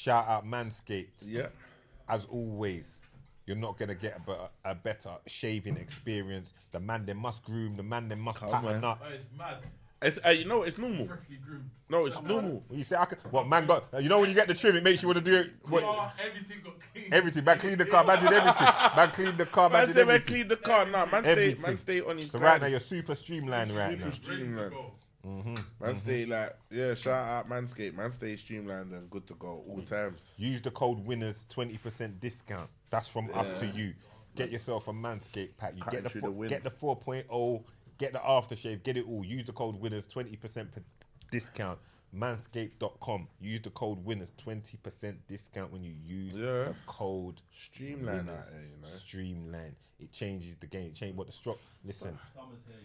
Shout out Manscaped. Yeah. As always, you're not going to get a better shaving experience. The man, they must groom. The man, they must pattern up. Oh, it's mad. It's it's normal. Freshly groomed. No, it's normal. You say, what man got? You know when you get the trim, it makes you want to do it. What, Everything got clean. everything. Man clean the car. Man did everything. Man clean the car. Man Man did say man everything. clean the car now. Man stay on his So grind. right now you're super streamlined right now. Streamlined. Mm-hmm. Man stay like, yeah, shout out Manscaped. Man stay streamlined and good to go all times. Use the code winners 20% discount. That's from us to you. Get yourself a Manscaped pack. You Cutting get through the wind. get the 4.0, get the aftershave, get it all. Use the code winners 20% discount. Manscaped.com. Use the code winners 20% discount when you use the code Streamline winners. out here, you know. Streamline. It changes the game. Change what the strop. Listen.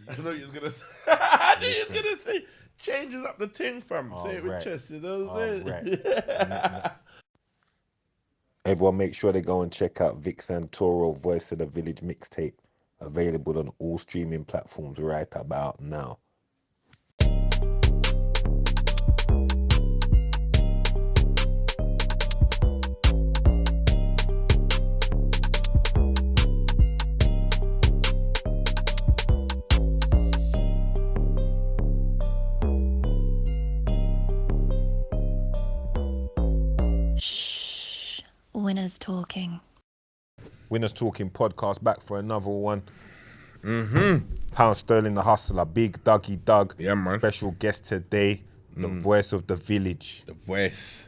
I know you're gonna say. I knew you was gonna say changes up the thing, fam. Say it with right. chest, you know what I'm saying? Right. Everyone make sure they go and check out Vic Santoro Voice of the Village mixtape. Available on all streaming platforms right about now. Winners Talking. Winners Talking podcast back for another one. Pound Sterling the Hustler, Big Dougie Doug. Yeah, man. Special guest today, the voice of the village. The voice.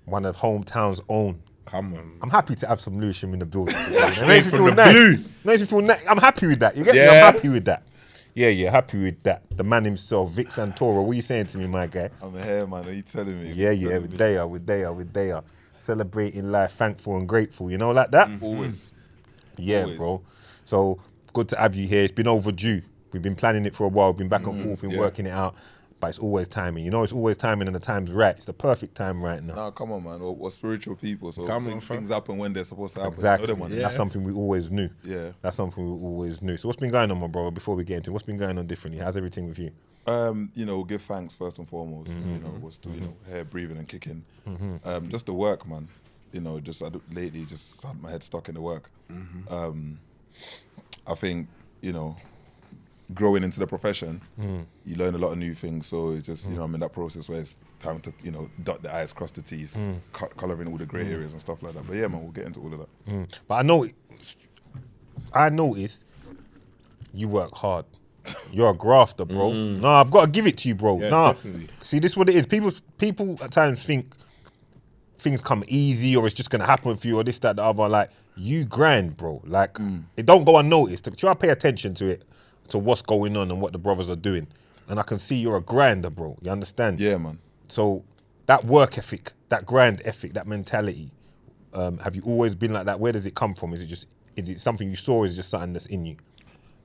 One of hometown's own. Come on. I'm happy to have some Lewisham in the building. It makes me feel nice. Makes me feel nice. I'm happy with that. You get me? I'm happy with that. Yeah, happy with that. The man himself, Vic Santoro. What are you saying to me, my guy? I'm here, man. Are you telling me? Yeah, we're there. Celebrating life, thankful and grateful, you know, like that? Always. Yeah, Always. bro. So, good to have you here. It's been overdue. We've been planning it for a while, been back and forth, been working it out, but it's always timing. You know, it's always timing and the time's right. It's the perfect time right now. Nah, come on, man. We're spiritual people, so Come on, things happen when they're supposed to happen. Exactly. You know them, man. That's something we always knew. Yeah. That's something we always knew. So what's been going on, my bro, before we get into it? What's been going on differently? How's everything with you? You know, give thanks first and foremost. You know, we're still, you know, here breathing and kicking. Just the work, man. You know, lately, just had my head stuck in the work. I think, you know, growing into the profession, you learn a lot of new things. So it's just, you know, I'm in that process where it's time to, you know, dot the I's, cross the T's, colouring all the grey areas and stuff like that. But yeah, man, we'll get into all of that. But I noticed you work hard. You're a grafter, bro. No, I've got to give it to you, bro. Definitely. See, this is what it is. People at times think things come easy or it's just gonna happen for you or this, that, the other. Like, you grind, bro. Like, it don't go unnoticed. Try to pay attention to it, to what's going on and what the brothers are doing. And I can see you're a grinder, bro. You understand? Yeah, man. So that work ethic, that grind ethic, that mentality, have you always been like that? Where does it come from? Is it something you saw or is it just something that's in you?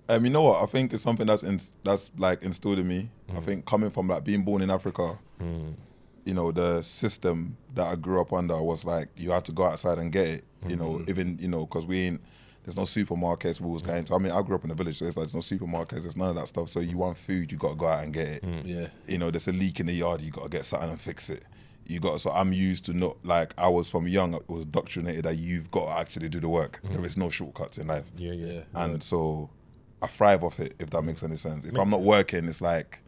You know what? I think it's something that's like instilled in me. I think coming from like being born in Africa, you know, the system that I grew up under was like you had to go outside and get it. You know, even, you know, because there's no supermarkets we was going to. I mean, I grew up in a village, so it's like there's no supermarkets, there's none of that stuff. So you want food, you got to go out and get it. Yeah. You know, there's a leak in the yard, you got to get something and fix it. So I'm used to not, like, I was from young, I was indoctrinated that you've got to actually do the work. There is no shortcuts in life. Yeah. And so I thrive off it, if that makes any sense. If I'm not working, it's like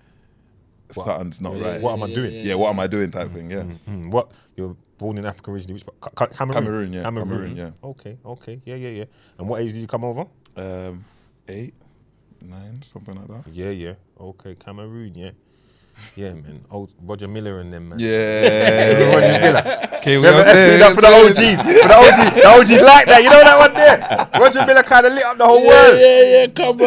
something's not right. What am I doing? Yeah, what am I doing type thing, yeah. What? You're born in Africa originally, which Cameroon? Cameroon, yeah. Cameroon, yeah. Okay, yeah. And what age did you come over? 8, 9, something like that. Yeah. Okay, Cameroon, yeah. Yeah, man. Old Roger Miller and them, man. Yeah. Roger Miller. Okay, we Remember, are there. for the OGs. The OGs like that. You know that one there? Roger Miller kind of lit up the whole world. Yeah, come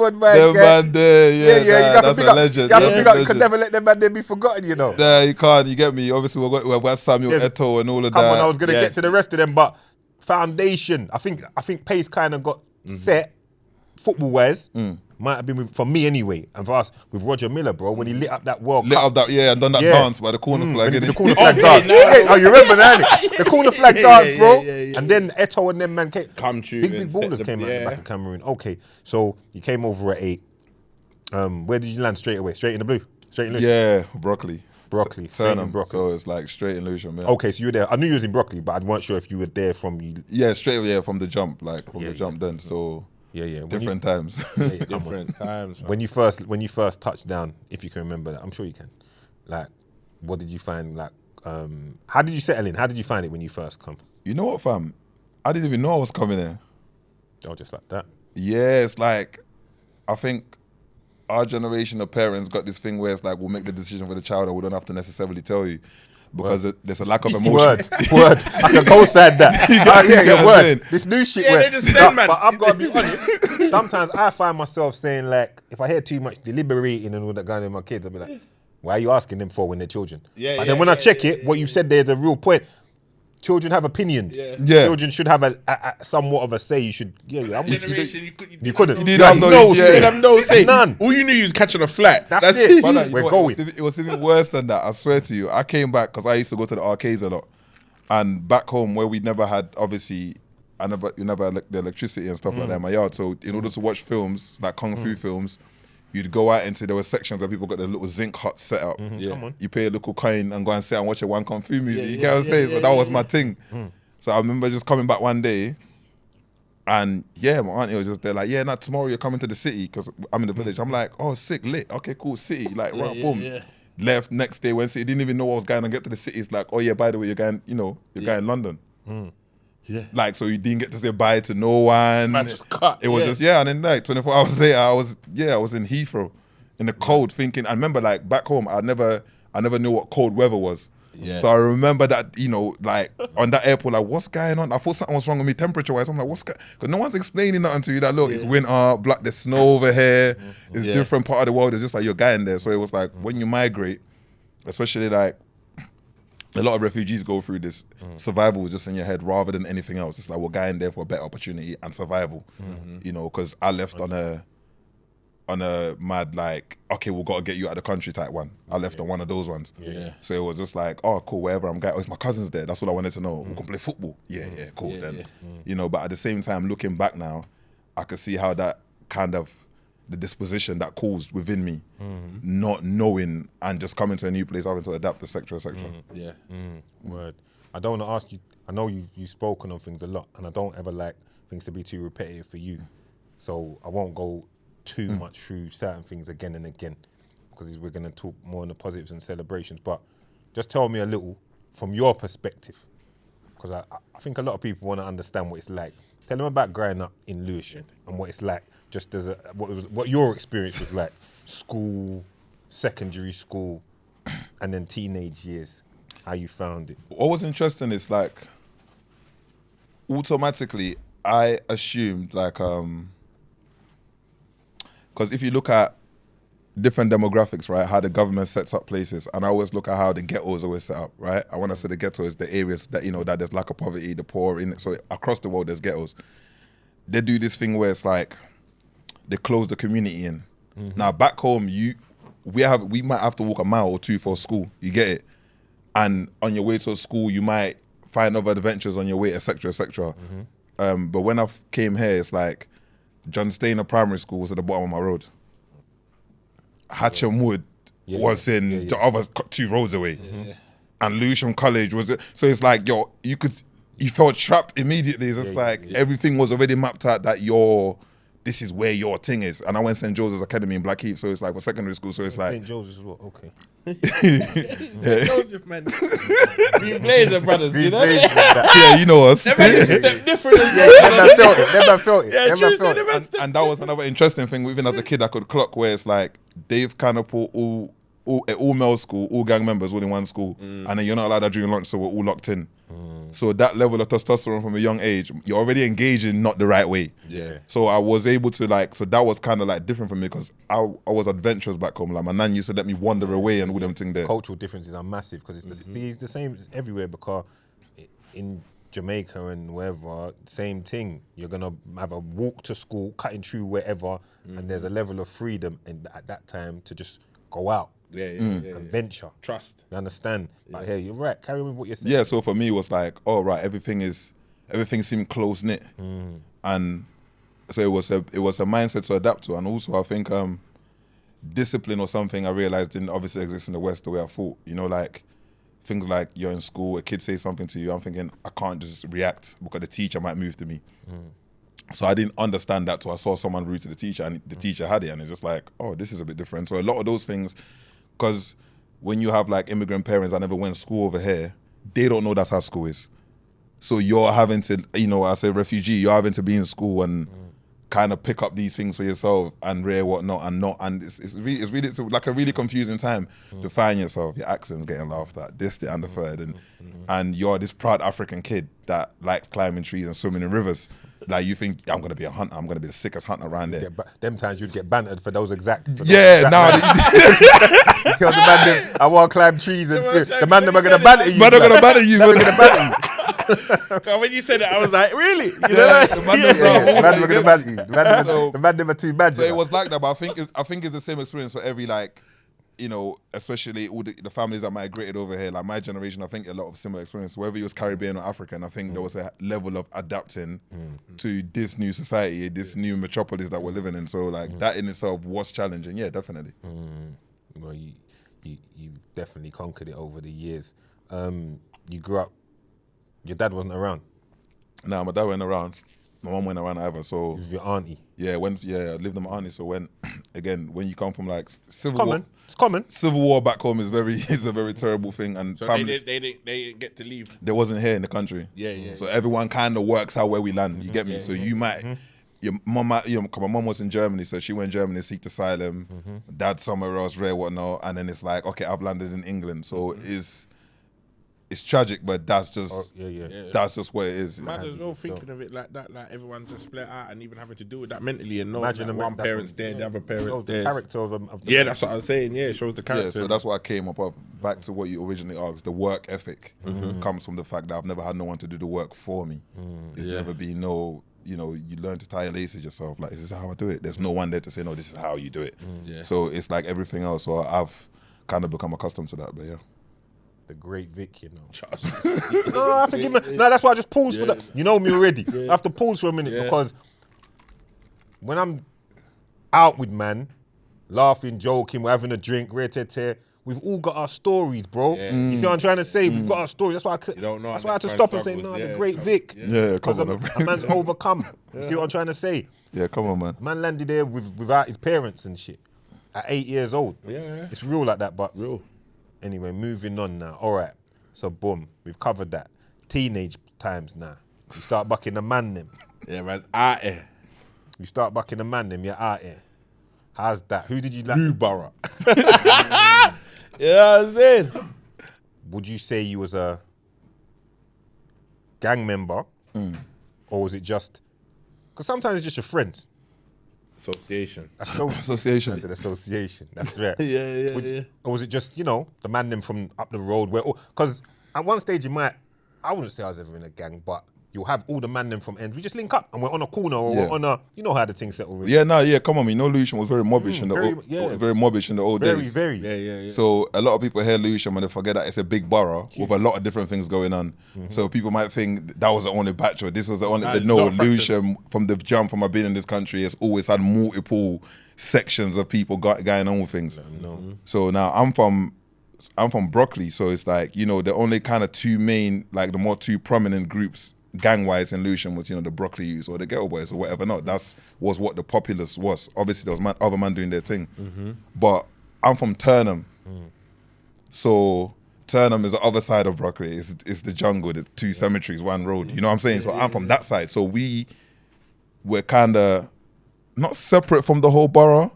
on. man. Them man there, yeah, that's a legend. You can never let them man there be forgotten, you know. Yeah, you can't, you get me. Obviously, we've got Samuel Eto'o and all of that. Come on, I was going to get to the rest of them, but foundation, I think pace kind of got set, football-wise. Might have been for me anyway, and for us with Roger Miller, bro, when he lit up that World Lit Cup. up that, and done that dance by the corner flag. The corner flag dance. Oh, you remember that? The corner flag dance, bro. And then Eto'o and them man came. Come true. Big ballers came out the back of Cameroon. Okay, so you came over at 8. Where did you land straight away? Straight in the blue? Straight in the blue? Yeah, broccoli. Broccoli. straight in Turnham. Broccoli. So it's like straight in Lewisham. Yeah. Okay, so you were there. I knew you was in Broccoli, but I weren't sure if you were there from you. Yeah, straight. Yeah, from the jump, like from Yeah, the jump. Then so Yeah. When different times. You, yeah, come on. Different times. When you first touched down, if you can remember that, I'm sure you can. Like, what did you find? Like, how did you settle in? How did you find it when you first come? You know what, fam? I didn't even know I was coming here. Oh, just like that. Yeah, it's like, I think our generation of parents got this thing where it's like, we'll make the decision for the child and we don't have to necessarily tell you because there's a lack of emotion. Word. I can co-sign that. You get what I'm word. saying? This new shit. Yeah, where, they just stand, man. But I've got to be honest. Sometimes I find myself saying like, if I hear too much deliberating and all that going on with my kids, I'll be like, why are you asking them for when they're children? Yeah, But yeah, then when I yeah, check yeah, it, what you said there's a real point. Children have opinions. Yeah. Children should have a somewhat of a say. You should. Yeah. I'm with you. Generation, You couldn't. You didn't have no- no yeah. say. You have no say. None. All you knew you was catching a flat. That's it. But like, you We're know what, going. It was even worse than that. I swear to you. I came back because I used to go to the arcades a lot, and back home where we never had obviously, you never had the electricity and stuff like that in my yard. So in order to watch films like kung fu films, you'd go out into there were sections where people got their little zinc hut set up. Yeah. Come on. You pay a little coin and go and sit and watch a one kung fu movie. You get what I'm saying? So that was my thing. So I remember just coming back one day, and yeah, my auntie was just there like, yeah, not tomorrow you're coming to the city because I'm in the village. I'm like, oh, sick, lit. Okay, cool, city. Like, right, boom. Left next day, Wednesday, didn't even know what was going on. Get to the city, it's like, oh yeah, by the way, you're going, going London. Yeah. Like, so you didn't get to say bye to no one. Man just cut. It was just, and then like 24 hours later, I was in Heathrow in the cold thinking, I remember like back home, I never knew what cold weather was. Yeah. So I remember that, like on that airport, like what's going on? I thought something was wrong with me temperature wise. I'm like, because no one's explaining nothing to you that look, it's winter, black, there's snow over here, it's different part of the world, it's just like you're going there. So it was like when you migrate, especially like a lot of refugees go through this, survival is just in your head rather than anything else. It's like we're going there for a better opportunity and survival, because I left on a mad like, okay, we've got to get you out of the country type one. I left on one of those ones. Yeah. So it was just like, oh, cool, wherever I'm going. Oh, it's my cousin's there. That's all I wanted to know. We can play football. Yeah, cool. Then, but at the same time, looking back now, I could see how that kind of the disposition that caused within me, not knowing and just coming to a new place, having to adapt, etc., etc. Yeah. Word. I don't want to ask you. I know you've spoken on things a lot, and I don't ever like things to be too repetitive for you. So I won't go too much through certain things again and again, because we're going to talk more on the positives and celebrations. But just tell me a little from your perspective, because I think a lot of people want to understand what it's like. Tell them about growing up in Lewisham and what it's like, just as what your experience was like, school, secondary school, and then teenage years, how you found it. What was interesting is like, automatically, I assumed like, because if you look at different demographics, right, how the government sets up places, and I always look at how the ghettos are always set up, right? And when I say the ghetto is the areas that, that there's lack of poverty, the poor in it. So across the world, there's ghettos. They do this thing where it's like, they close the community in. Now back home, we might have to walk a mile or two for school. You get it? And on your way to school, you might find other adventures on your way, etc., etc. But when I came here, it's like, John Stainer Primary School was at the bottom of my road. Hatcham Wood was in the other 2 roads away. And Lewisham College was, so it's like, you felt trapped immediately. It's just like everything was already mapped out that this is where your thing is. And I went St. Joseph's Academy in Blackheath, so it's like for secondary school, so it's like... St. Joseph's as well, okay. Joseph, man. Green Blazer brothers, you know? Yeah, you know us. Different. Never felt it. And that was another interesting thing, even as a kid, I could clock where it's like, they've kind of put all male school, all gang members all in one school, and then you're not allowed that during lunch, so we're all locked in. So that level of testosterone from a young age, you're already engaging not the right way. Yeah. So I was able to so that was kind of like different for me because I was adventurous back home. Like my nan used to let me wander away and all them things there. Cultural differences are massive because it's the same everywhere, because in Jamaica and wherever, same thing. You're going to have a walk to school, cutting through wherever, and there's a level of freedom at that time to just go out. And venture. Trust. You understand? Like, hey, you're right. Carry on with what you're saying. Yeah, so for me, it was like, oh, right, everything seemed close-knit. And so it was a mindset to adapt to. And also, I think discipline or something I realized didn't obviously exist in the West the way I thought. You know, like things like you're in school, a kid says something to you, I'm thinking I can't just react because the teacher might move to me. So I didn't understand that till I saw someone rude to the teacher and the teacher had it, and it's just like, oh, this is a bit different. So a lot of those things, because when you have like immigrant parents that never went to school over here, they don't know that's how school is. So you're having to, you know, as a refugee, you're having to be in school and kind of pick up these things for yourself and whatnot, and it's really like a really confusing time to find yourself. Your accent's getting laughed at, this, the, and the third, and you're this proud African kid that likes climbing trees and swimming in rivers. Like you think I'm gonna be a hunter, I'm gonna be the sickest hunter around there. Them times you'd get bantered for those exact. Because the man them, I want to climb trees and swim. The man them are gonna banter you. Man, they're gonna banter you. They're gonna banter you. When you said it, I was like, really? You Yeah, the man them The man them are gonna banter you. The man them are too bad. So it was like that, but I think it's the same experience for every, like, you know, especially all the families that migrated over here. Like my generation, I think a lot of similar experience. Whether it was Caribbean or African, I think there was a level of adapting to this new society, this new metropolis that we're living in. So like that in itself was challenging. Yeah, definitely. Well, you definitely conquered it over the years. You grew up. Your dad wasn't around. Nah, my dad went around. My mum went around either. So With your auntie. I lived with my auntie. So when you come from like civil war. It's common. Civil war back home is a very terrible thing, and So families, they didn't get to leave. they wasn't here in the country. Yeah. So everyone kind of works out where we land. You get me? So you might, your mum might, you know, 'cause my mum was in Germany, so she went to Germany, seeked asylum. Dad somewhere else, whatnot, and then it's like, okay, I've landed in England. So it's tragic, but that's just that's just what it is. Mad as well thinking of it like that, like everyone just split out and even having to deal with that mentally and knowing Imagine that one parent's there, the other parent's The there. character of the Yeah, that's what I was saying. Yeah, it shows the character. Yeah, so that's what I came up back to what you originally asked. The work ethic comes from the fact that I've never had no one to do the work for me. It's never been no, you know, you learn to tie your laces yourself. Like, is this how I do it? There's no one there to say, no, this is how you do it. So it's like everything else. So I've kind of become accustomed to that, but yeah. The great Vic, you know. No, I forgive me. No, that's why I just paused for that. You know me already. I have to pause for a minute because when I'm out with man, laughing, joking, we're having a drink, we've all got our stories, bro. You see what I'm trying to say? We've got our stories. That's why You don't know that's how why I had to the stop and say, struggles, no, the great Vic. Yeah, come Because on, a man's overcome. You see what I'm trying to say? Yeah, come on, man. Man landed there without his parents and shit at 8 years old. Yeah. It's real like that, but Real. anyway, moving on now. All right. So boom, we've covered that. Teenage times now. You start bucking the man them. Yeah, man's out here. You start bucking the man them, you're out here. How's that? Who did you like? Newborough. Yeah, I'm saying. Would you say you was a gang member? Or was it just... Because sometimes it's just your friends. Association. Association. That's an association. That's right. Yeah. Or was it just, you know, the man them from up the road? Because at one stage you might... I wouldn't say I was ever in a gang, but you'll have all the man them from ends. We just link up and we're on a corner or we're on a... You know how the thing settled. Really. Yeah, come on, me. No, Lucian was very mobbish in the very mobbish in the old days. Very. Yeah. So a lot of people hear Lewisham and they forget that it's a big borough with a lot of different things going on. So people might think that was the only batch or this was the only. No, Lewisham from the jump from I've been in this country has always had multiple sections of people going on with things. So now I'm from Broccoli, so it's like, you know, the only kind of two main, like the more two prominent groups gang-wise in Lewisham was, you know, the Broccoli youths or the Ghetto Boys or whatever not. Was what the populace was. Obviously there was other man doing their thing. But I'm from Turnham. So Turnham is the other side of Broccoli. It's the jungle, the two cemeteries, one road. You know what I'm saying? So I'm from that side. So we were kind of not separate from the whole borough,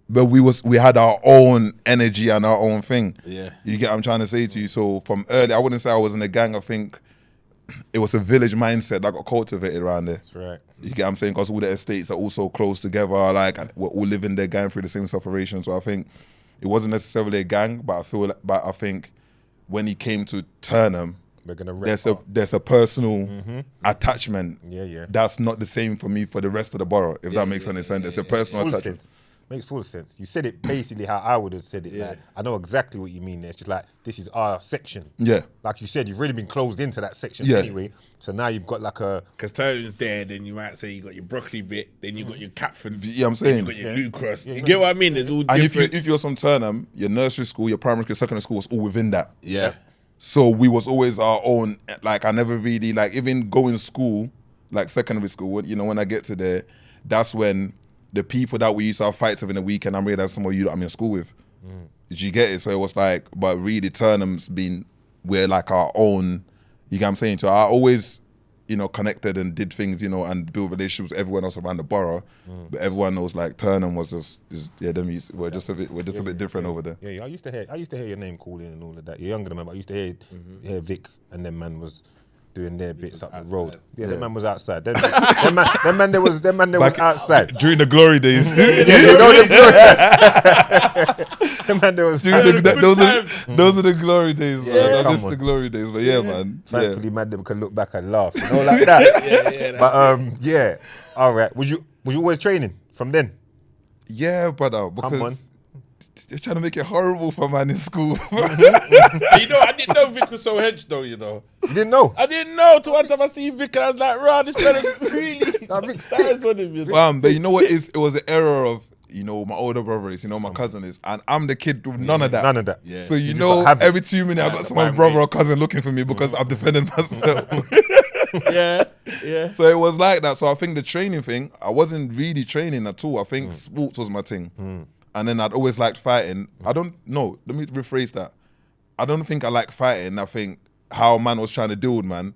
but we had our own energy and our own thing. Yeah. You get what I'm trying to say to you? So from early, I wouldn't say I was in a gang. I think it was a village mindset that got cultivated around there. That's right. You get what I'm saying? Because all the estates are all so close together, like, and we're all living there, going through the same separation. So I think it wasn't necessarily a gang, but I think when he came to Turnham, We're gonna there's a personal attachment. Yeah. That's not the same for me for the rest of the borough. If that makes any sense, it's a personal attachment. Makes full sense. You said it basically how I would have said it. Yeah. Like, I know exactly what you mean there. It's just like, this is our section. Yeah. Like you said, you've really been closed into that section Yeah. anyway. So now you've got like a... Because Tony's there, then you might say you got your broccoli bit, then you got your Catford. Yeah, I'm then saying. you got your New Cross. You get what I mean? There's all And different. if you're from Turnham, your nursery school, your primary school, secondary school was all within that. Yeah. So we was always our own. Like I never really like even going to school, like secondary school. When I get to there, that's when the people that we used to have fights with in the weekend, I'm realizing some of you that I'm in school with. Did you get it? So it was like, but really Turnham's we're like our own. You get what I'm saying? So I always, connected and did things, and built relationships with everyone else around the borough. But everyone knows like Turnham was we're just a bit different over there. Yeah, I used to hear your name called in and all of that. You're younger than me, but I used to hear Vic and them man was doing their bits up the road. Yeah, them man was outside. Them man there was outside. During the glory days. Them man there was. Those are the glory days, man. Yeah, I come miss on. the glory days, but yeah, man. Thankfully, man, them can look back and laugh, like that. Yeah. But yeah, all right. Was you always training from then? Yeah, brother. on. Because they're trying to make it horrible for man in school. I didn't know Vic was so hench though, You didn't know? I didn't know till one time I see Vic and I was like, "Rah, this fella's really Nah, Vic's stars on him." But you know what it was an error of, my older brother is, my cousin is, and I'm the kid with none of that. None of that. Yeah. So just gotta have it. every 2 minutes I got someone's brother or cousin looking for me because I'm defending myself. Yeah. So it was like that. So I think the training thing, I wasn't really training at all. I think sports was my thing. And then I'd always liked fighting. I don't know. Let me rephrase that. I don't think I like fighting. I think how man was trying to deal with man,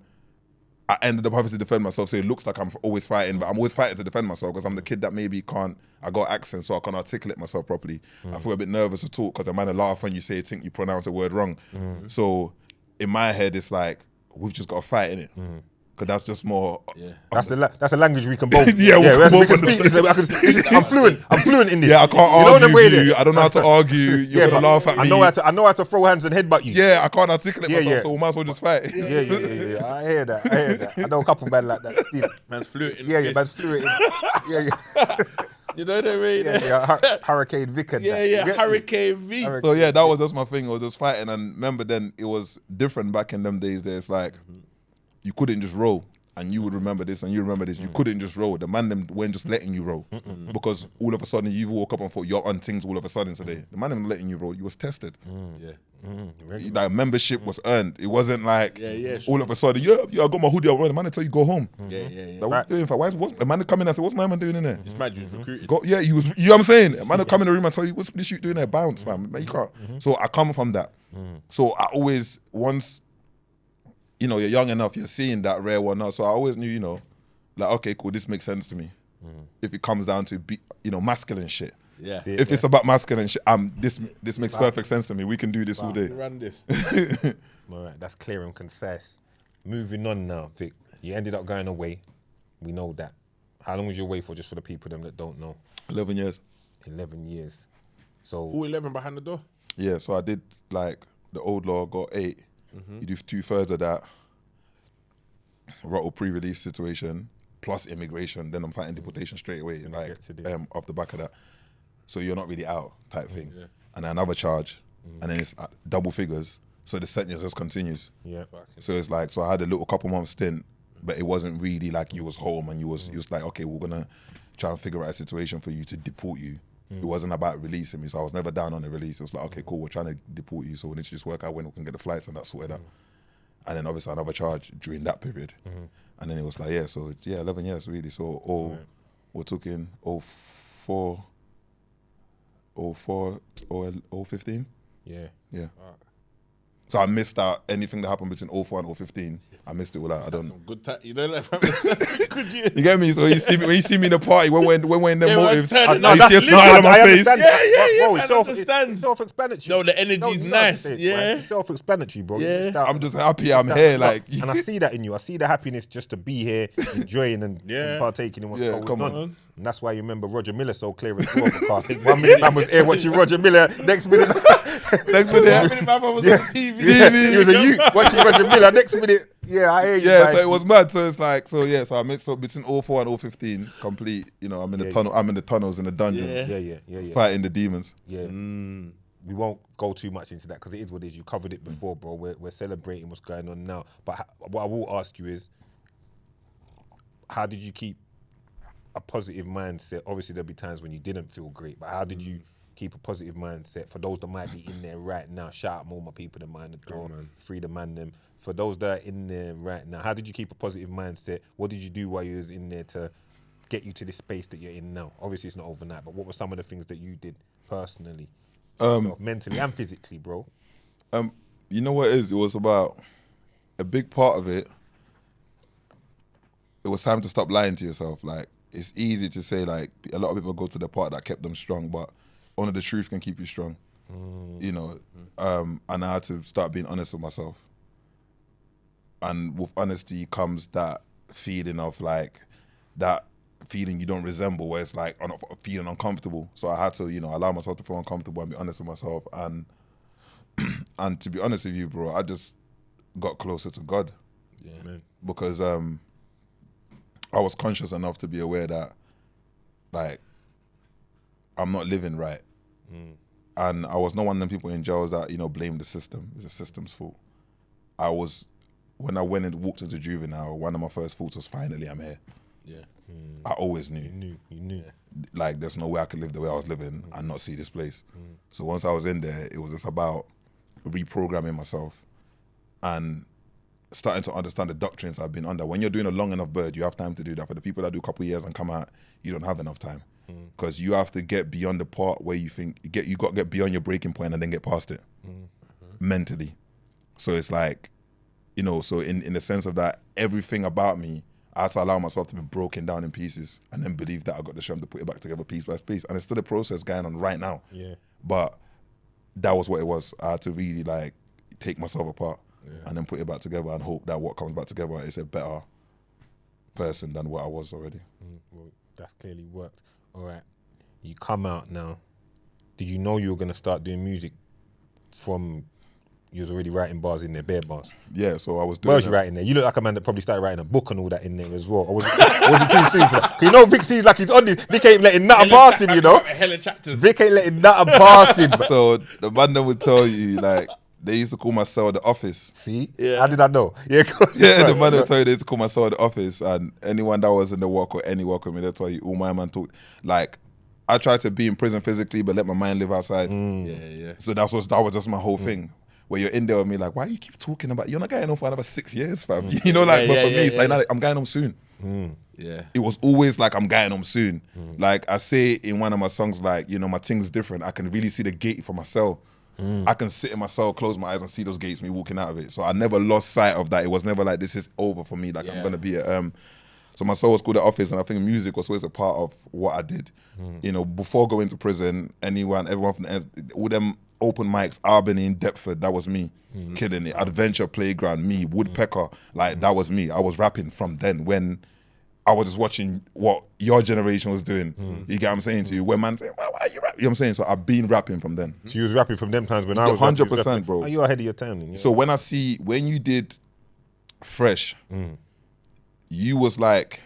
I ended up having to defend myself. So it looks like I'm always fighting, but I'm always fighting to defend myself because I'm the kid that maybe can't, I got accent so I can't articulate myself properly. I feel a bit nervous to talk because the man will laugh when you say, think you pronounce a word wrong. So in my head, it's like, we've just got to fight, innit? Because that's just more... That's a language we can both. Yeah, we can speak this. I'm fluent in this. Yeah, I can't You know argue the way with there. you. I don't know how to argue. You're but going to laugh at me. I know how to throw hands and headbutt you. Yeah, I can't articulate myself, yeah. so we might as well just fight. Yeah. I hear that. I know a couple men like that. Steve. Man's fluent. Yeah, man's fluent. Yeah. You know what I mean? Yeah. Hurricane Vic and that. You get me? Hurricane V. So yeah, that was just my thing. I was just fighting, and remember then it was different back in them days. There, it's like you couldn't just roll, and you would remember this, and you remember this. You couldn't just roll. The man them weren't just letting you roll because all of a sudden you woke up and thought you're on things all of a sudden today. The man them letting you roll. You was tested. Like membership was earned. It wasn't like all of a sudden, I got my hoodie on. The man tell you go home. Like, what you doing? What's the man come in and say, what's my man doing in there? This man was recruited. He was. You know what I'm saying? A man come in the room and tell you, what's this shoot doing there? Bounce, fam. Man, you can't. So I come from that. So I always, once, you're young enough, you're seeing that rare one now. So I always knew, like, okay, cool, this makes sense to me. If it comes down to, masculine shit. Yeah. If it's about masculine shit, this makes perfect sense to me. We can do this all day. Run this. All right, that's clear and concise. Moving on now, Vic. You ended up going away. We know that. How long was you away for, just for the people them that don't know? 11 years. 11 years. So All 11 behind the door. Yeah, so I did like the old law, got 8. You do 2/3 of that. Rattle pre-release situation plus immigration. Then I'm fighting deportation straight away, like get to this. off the back of that. So you're not really out type thing. And then another charge, and then it's double figures. So the sentence just continues. yeah. So it's like, so I had a little couple months stint, but it wasn't really like you was home and you was like, okay, we're gonna try and figure out a situation for you to deport you. It wasn't about releasing me, so I was never down on the release. It was like, okay, cool, we're trying to deport you, so we need to just work out when we can get the flights and that sorted out. And then obviously another charge during that period. And then it was like, 11 years really. So we're talking 04, 15. Yeah. Yeah. So I missed out anything that happened between 04 and 015. I missed it all out. I don't. Some good time. You know that. Could you? You get me? So when you see me in the party, when we're in the Yeah, motives, well, I, no, you see a that's smile on my I face. understand. Yeah, Bro, man, understand. It's self-explanatory. No, the energy's you don't have to nice, say it, yeah. man. It's self-explanatory, bro. You Yeah. just start- I'm just happy I'm start- here. start- Like, and I see that in you. I see the happiness just to be here, enjoying and partaking in what's Yeah, going come on. on. And that's why you remember Roger Miller so clear as well. Because 1 minute man was here watching Roger Miller, next minute, next minute, Man was on the TV. he was a youth watching Roger Miller. Next minute, Yeah, I hear you. Yeah, so Mikey. it was mad. So it's like, so I made so between 04 and 015, complete. You know, I'm in the tunnel. I'm in the tunnels in the dungeon, Yeah. fighting the demons. Yeah. We won't go too much into that because it is what it is. You covered it before, bro. We're celebrating what's going on now. But what I will ask you is, how did you keep a positive mindset? Obviously, there'll be times when you didn't feel great, but how did you keep a positive mindset for those that might be in there right now? Shout out all my people that mind the door, free the man them. For those that are in there right now, how did you keep a positive mindset? What did you do while you was in there to get you to this space that you're in now? Obviously, it's not overnight, but what were some of the things that you did personally, mentally and physically, bro? You know what it is? It was about a big part of it. It was time to stop lying to yourself. Like, it's easy to say, like, a lot of people go to the part that kept them strong, but only the truth can keep you strong. You know, and I had to start being honest with myself. And with honesty comes that feeling of like, that feeling you don't resemble, where it's like feeling uncomfortable. So I had to, you know, allow myself to feel uncomfortable and be honest with myself. And to be honest with you, bro, I just got closer to God. Yeah. Because I was conscious enough to be aware that, like, I'm not living right. And I was not one of them people in jails that, you know, blame the system. It's the system's fault. When I went and walked into juvenile, one of my first thoughts was, finally, I'm here. Yeah. I always knew. You knew. Like, there's no way I could live the way I was living and not see this place. So once I was in there, it was just about reprogramming myself and starting to understand the doctrines I've been under. When you're doing a long enough bird, you have time to do that. For the people that do a couple of years and come out, you don't have enough time. Because you have to get beyond the part where you think, you got to get beyond your breaking point and then get past it mentally. So it's like, you know, so in the sense of that, everything about me, I had to allow myself to be broken down in pieces and then believe that I got the strength to put it back together piece by piece. And it's still a process going on right now. Yeah. But that was what it was. I had to really, like, take myself apart and then put it back together and hope that what comes back together is a better person than what I was already. Well, that's clearly worked. All right. You come out now. Did you know you were going to start doing music from... You was already writing bars in there, bare bars. Yeah, so I was doing... Where was you writing there? You look like a man that probably started writing a book and all that in there as well. Or was it too soon for that? You know Vic seems like he's on this. Vic ain't letting nothing pass him, you know? Hella chapters. Vic ain't letting nothing pass him. So the man that would tell you, like, they used to call my cell the office. See? Yeah. How did I know? Yeah, Yeah, the man that would tell you they used to call my cell the office, and anyone that was in the walk or any walk with me, they'll tell you, all my man talk. Like, I tried to be in prison physically, but let my mind live outside. Yeah. So that was just my whole thing. Where you're in there with me, like, why you keep talking about, you're not going home for another 6 years, fam. You know, like, but for me, it's like, nah, I'm going home soon. Yeah. It was always like, I'm going home soon. Like, I say in one of my songs, like, you know, my thing's different. I can really see the gate for my cell. I can sit in my cell, close my eyes and see those gates, me walking out of it. So I never lost sight of that. It was never like, this is over for me. Like, I'm going to be at, so my cell was called The Office, and I think music was always a part of what I did. You know, before going to prison, everyone from all them open mics, Albany in Deptford, that was me, killing it. Adventure Playground, me. Woodpecker, like, that was me. I was rapping from then when I was just watching what your generation was doing. You get what I'm saying to you? When man saying, why are you rapping? You know what I'm saying? So I've been rapping from then. So you was rapping from them times when I was 100%, bro. Oh, you're ahead of your time then. Yeah. So when you did Fresh, you was like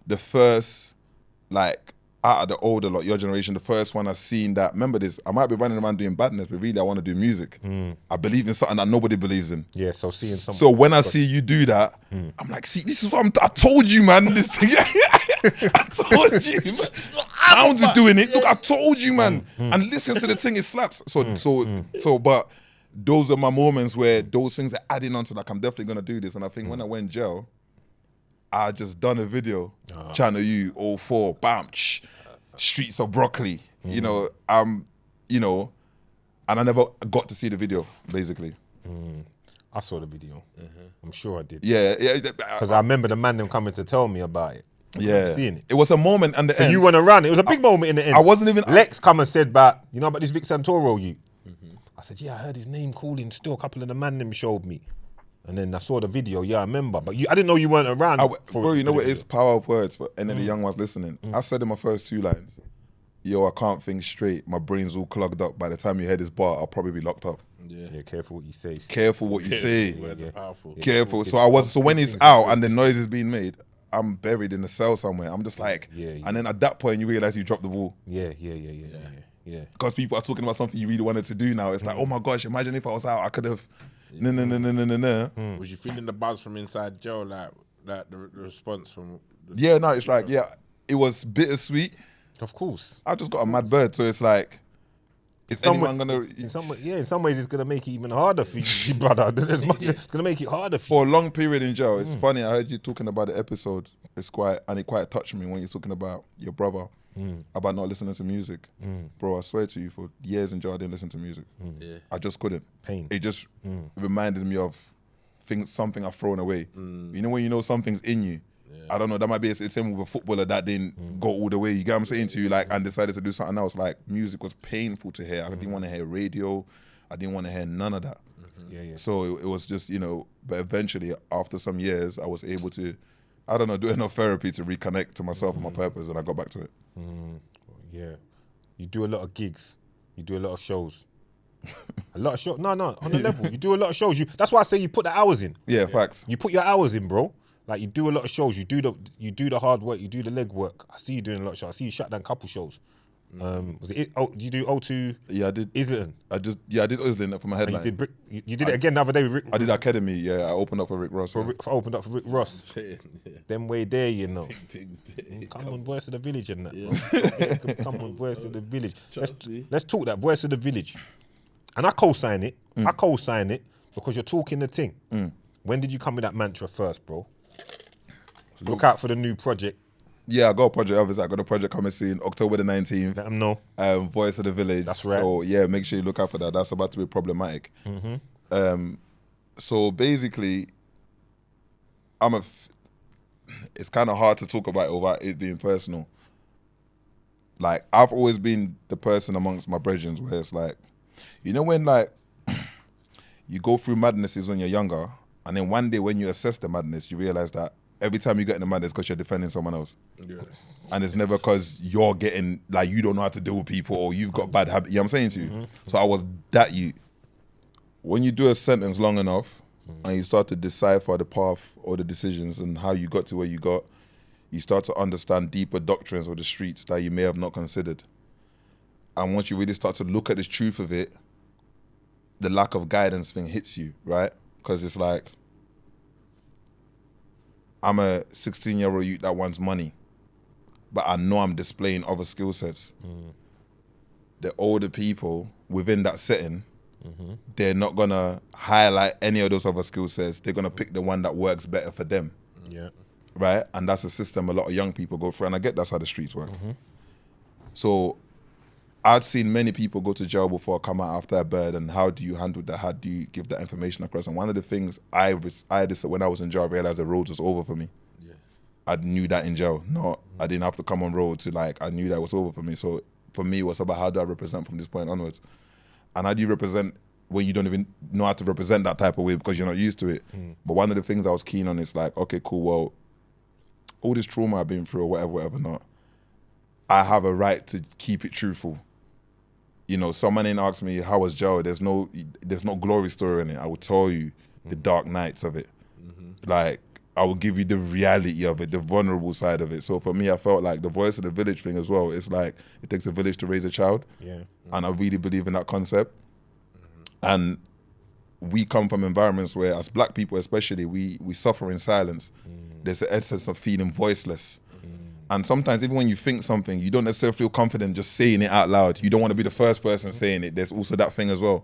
the first, like, out of the older lot, your generation, the first one I seen that, remember this, I might be running around doing badness, but really I want to do music. I believe in something that nobody believes in. Yeah, so seeing something. So when I see you do that, I'm like, see, this is what I told you, man. This thing, I told you, man. I'm just doing it. Look, I told you, man. And listen to the thing, it slaps. So, but those are my moments where those things are adding on to, like, I'm definitely gonna do this. And I think when I went jail, I just done a video, Channel U, 04, bam, Streets of Broccoli, you know, you know, and I never got to see the video, basically. I saw the video. I'm sure I did. Yeah. Because I remember the man them coming to tell me about it. Yeah. Seeing it. It was a moment and the end. You went around. It was a big moment in the end. I wasn't even... Lex come and said about, you know about this Vic Santoro you? I said, yeah, I heard his name calling still. A couple of the man them showed me. And then I saw the video, yeah, I remember. But I didn't know you weren't around. Bro, you know what is power of words for any of the young ones listening? I said in my first 2 lines, yo, I can't think straight. My brain's all clogged up. By the time you hear this bar, I'll probably be locked up. Yeah, careful what you say. Careful what you say. Words are powerful. Careful. Big- So I was. So when big it's things out into and the existence. noise is being made, I'm buried in a cell somewhere. I'm just like, Yeah. and then at that point you realize you dropped the ball Yeah. because people are talking about something you really wanted to do now. It's like, oh my gosh, imagine if I was out, I could have. No. Was you feeling the buzz from inside jail, like the response from? Yeah, no, it's like, yeah, it was bittersweet. Of course. I just got a mad bird, so it's like, is anyone gonna? In some ways, it's gonna make it even harder for you, brother. It's gonna make it harder for you. For a long period in jail, it's funny. I heard you talking about the episode. It quite touched me when you're talking about your brother, about not listening to music. Bro, I swear to you, for years in jail, I didn't listen to music. Yeah. I just couldn't. Pain. It just reminded me of something I've thrown away. You know when you know something's in you. I don't know. That might be the same with a footballer that didn't go all the way. You get what I'm saying to you, like, and decided to do something else. Like, music was painful to hear. I didn't want to hear radio. I didn't want to hear none of that. Yeah. So it was just, but eventually, after some years, I was able to, I don't know, do enough therapy to reconnect to myself and my purpose, and I got back to it. Yeah. You do a lot of gigs. You do a lot of shows. A lot of shows. No, on the level. You do a lot of shows. That's why I say you put the hours in. Yeah, facts. You put your hours in, bro. Like, you do a lot of shows. You do the hard work. You do the leg work. I see you doing a lot of shows. I see you shut down a couple shows. Was it? Oh, did you do O2? Yeah, I did. Islington. I did Islington for my And headline. you did it again the other day with Rick. I did Academy. Yeah, I opened up for Rick Ross. Opened up for Rick Ross. Them way there, you know. Things there. Come on, voice of the village and that. Bro. Come on, voice of the village. Let's talk that voice of the village. And I co-sign it. I co-sign it because you're talking the thing. When did you come with that mantra first, bro? Look out for the new project. Yeah, I got a project. Obviously, I got a project coming soon, October the 19th. Let them know. Voice of the Village. That's right. So yeah, make sure you look out for that. That's about to be problematic. So basically, it's kind of hard to talk about it without it being personal. Like, I've always been the person amongst my brethren where it's like, when like you go through madnesses when you're younger, and then one day when you assess the madness, you realize that every time you get in the madness, because you're defending someone else. Yeah. And it's never because you're getting, like, you don't know how to deal with people or you've got bad habits. You know what I'm saying to you? So I was that you. When you do a sentence long enough and you start to decipher the path or the decisions and how you got to where you got, you start to understand deeper doctrines of the streets that you may have not considered. And once you really start to look at the truth of it, the lack of guidance thing hits you, right? Because it's like, I'm a 16-year-old youth that wants money, but I know I'm displaying other skill sets. The older people within that setting, they're not gonna highlight any of those other skill sets. They're gonna pick the one that works better for them. Yeah. Right? And that's a system a lot of young people go through, and I get that's how the streets work. So I'd seen many people go to jail before, come out after a bird, and how do you handle that? How do you give that information across? And one of the things I did when I was in jail, I realized the road was over for me. Yeah. I knew that in jail. I didn't have to come on road to, like, I knew that was over for me. So for me, it was about how do I represent from this point onwards? And how do you represent when you don't even know how to represent that type of way because you're not used to it? But one of the things I was keen on is like, okay, cool, well, all this trauma I've been through or whatever not, I have a right to keep it truthful. Someone ain't asked me how was jail. There's no glory story in it. I will tell you the dark nights of it. Like, I will give you the reality of it, the vulnerable side of it. So for me, I felt like the voice of the village thing as well. It's like it takes a village to raise a child. Yeah. And I really believe in that concept. And we come from environments where, as black people especially, we suffer in silence. There's an essence of feeling voiceless. And sometimes even when you think something, you don't necessarily feel confident just saying it out loud. You don't want to be the first person saying it. There's also that thing as well.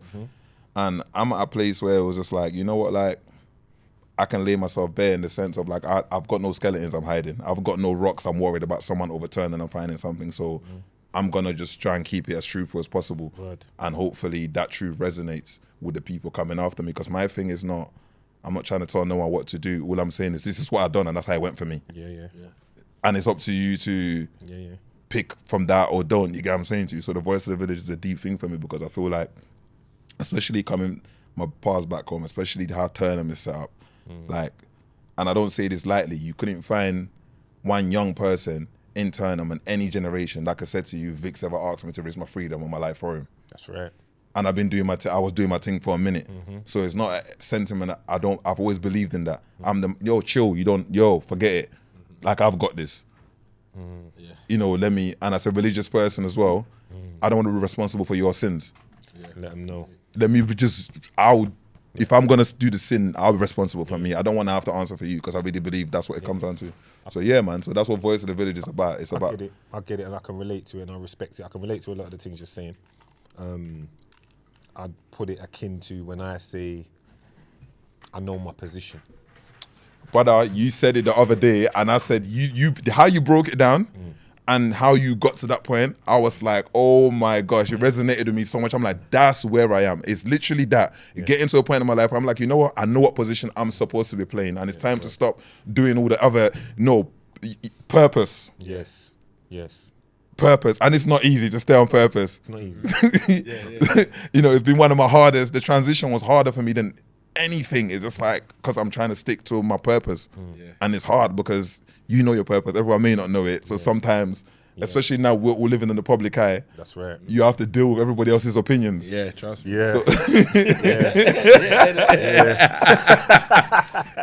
And I'm at a place where it was just like, you know what, like, I can lay myself bare in the sense of like, I've got no skeletons I'm hiding. I've got no rocks I'm worried about someone overturning and finding something. So I'm going to just try and keep it as truthful as possible. Word. And hopefully that truth resonates with the people coming after me. Because my thing is I'm not trying to tell no one what to do. All I'm saying is this is what I've done and that's how it went for me. Yeah. And it's up to you to pick from that or don't. You get what I'm saying to you? So the voice of the village is a deep thing for me because I feel like, especially coming my past back home, especially how Turnham is set up, like, and I don't say this lightly, you couldn't find one young person in Turnham in any generation, like I said to you, Vic's ever asked me to risk my freedom or my life for him. That's right. and I've been doing I was doing my thing for a minute. So it's not a sentiment. I've always believed in that. I'm chill. Forget it. Like, I've got this. You know, and as a religious person as well, I don't want to be responsible for your sins. Let them know. If I'm gonna do the sin, I'll be responsible for me. I don't want to have to answer for you, because I really believe that's what it comes down to. So yeah, man. So that's what Voice of the Village is about. It's about. I get it, and I can relate to it, and I respect it. I can relate to a lot of the things you're saying. I'd put it akin to when I say I know my position. Brother, you said it the other day, and I said how you broke it down. And how you got to that point, I was like, oh my gosh, it resonated with me so much. I'm like, that's where I am. It's literally that. Getting to a point in my life where I'm like, you know what? I know what position I'm supposed to be playing. And it's time to stop doing all the other, purpose. Yes. Purpose. And it's not easy to stay on purpose. It's not easy. It's been one of my hardest. The transition was harder for me than anything. It's just like, because I'm trying to stick to my purpose. And it's hard because you know your purpose. Everyone may not know it. So sometimes, especially now we're living in the public eye. That's right. You have to deal with everybody else's opinions. Yeah, trust me. Yeah.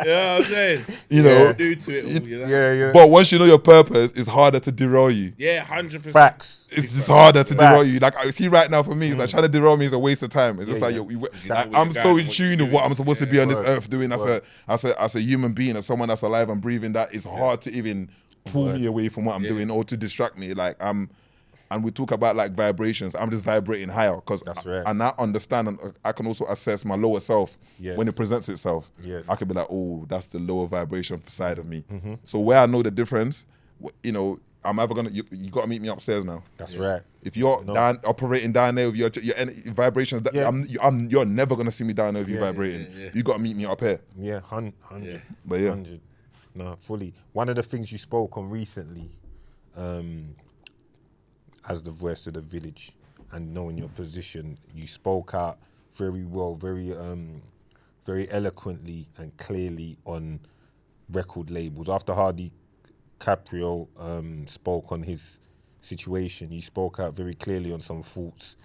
You know what I'm saying? Do to it all, Yeah. But once you know your purpose, it's harder to derail you. Yeah, 100%. Facts. It's just harder to derail you. Like, I see right now for me, it's like trying to derail me is a waste of time. It's just I'm so in tune with what I'm supposed to be on this earth doing as a human being, as someone that's alive and breathing. That it's hard to even pull me away from what I'm doing or to distract me. Like, and we talk about like vibrations. I'm just vibrating higher because and I understand, and I can also assess my lower self when it presents itself. I could be like, oh, that's the lower vibration side of me. So where I know the difference, I'm either gonna you got to meet me upstairs now. That's right. If you're operating down there with your vibrations, you're never gonna see me down there with you vibrating. You got to meet me up here. Yeah, 100. But yeah, 100. No, fully. One of the things you spoke on recently, as the voice of the village and knowing your position, you spoke out very well, very eloquently and clearly on record labels. After Hardy Caprio spoke on his situation, you spoke out very clearly on some thoughts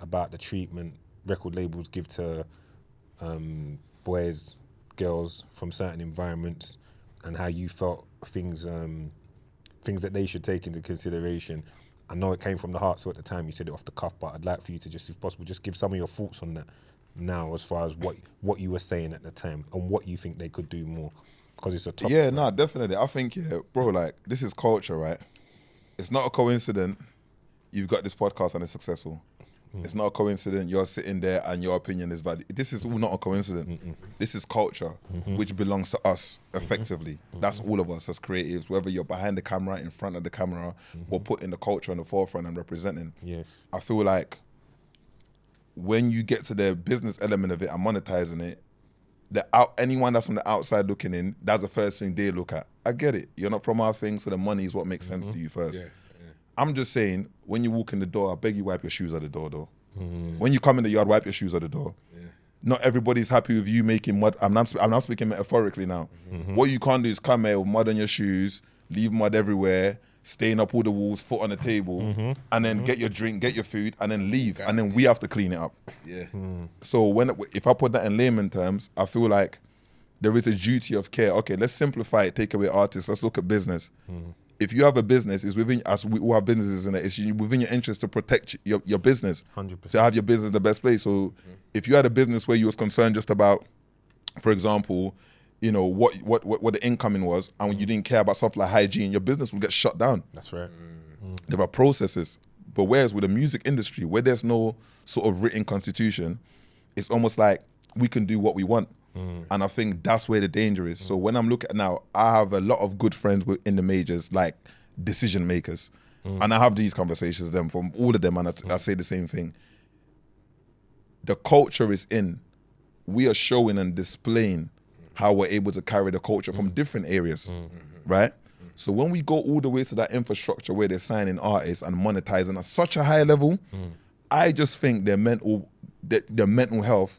about the treatment record labels give to boys, girls from certain environments, and how you felt things that they should take into consideration. I know it came from the heart, so at the time you said it off the cuff, but I'd like for you to just, if possible, just give some of your thoughts on that now, as far as what you were saying at the time and what you think they could do more, because it's a tough. Yeah, no, definitely. I think, bro, like, this is culture, right? It's not a coincidence you've got this podcast and it's successful. It's not a coincidence you're sitting there and your opinion is valid. This is all not a coincidence. This is culture, which belongs to us, effectively. That's all of us as creatives, whether you're behind the camera, in front of the camera, or putting the culture on the forefront and representing. Yes. I feel like when you get to the business element of it and monetizing it, anyone that's from the outside looking in, that's the first thing they look at. I get it. You're not from our thing, so the money is what makes sense to you first. I'm just saying, when you walk in the door, I beg you wipe your shoes at the door, though. When you come in the yard, wipe your shoes at the door. Not everybody's happy with you making mud. I'm not speaking metaphorically now. What you can't do is come here with mud on your shoes, leave mud everywhere, stain up all the walls, foot on the table, and then get your drink, get your food, and then leave. And then we have to clean it up. So if I put that in layman terms, I feel like there is a duty of care. Okay, let's simplify it, take away artists, let's look at business. If you have a business, it's within us. We all have businesses in it. It's within your interest to protect your business. 100%. To have your business in the best place. So if you had a business where you was concerned just about, for example, what the incoming was, and you didn't care about stuff like hygiene, your business will get shut down. That's right. There are processes. But whereas with the music industry, where there's no sort of written constitution, it's almost like we can do what we want. And I think that's where the danger is. So when I'm looking at now, I have a lot of good friends in the majors, like decision makers. And I have these conversations with them, from all of them, and I say the same thing. The culture is in. We are showing and displaying how we're able to carry the culture from different areas, right? So when we go all the way to that infrastructure where they're signing artists and monetizing at such a high level, I just think their mental health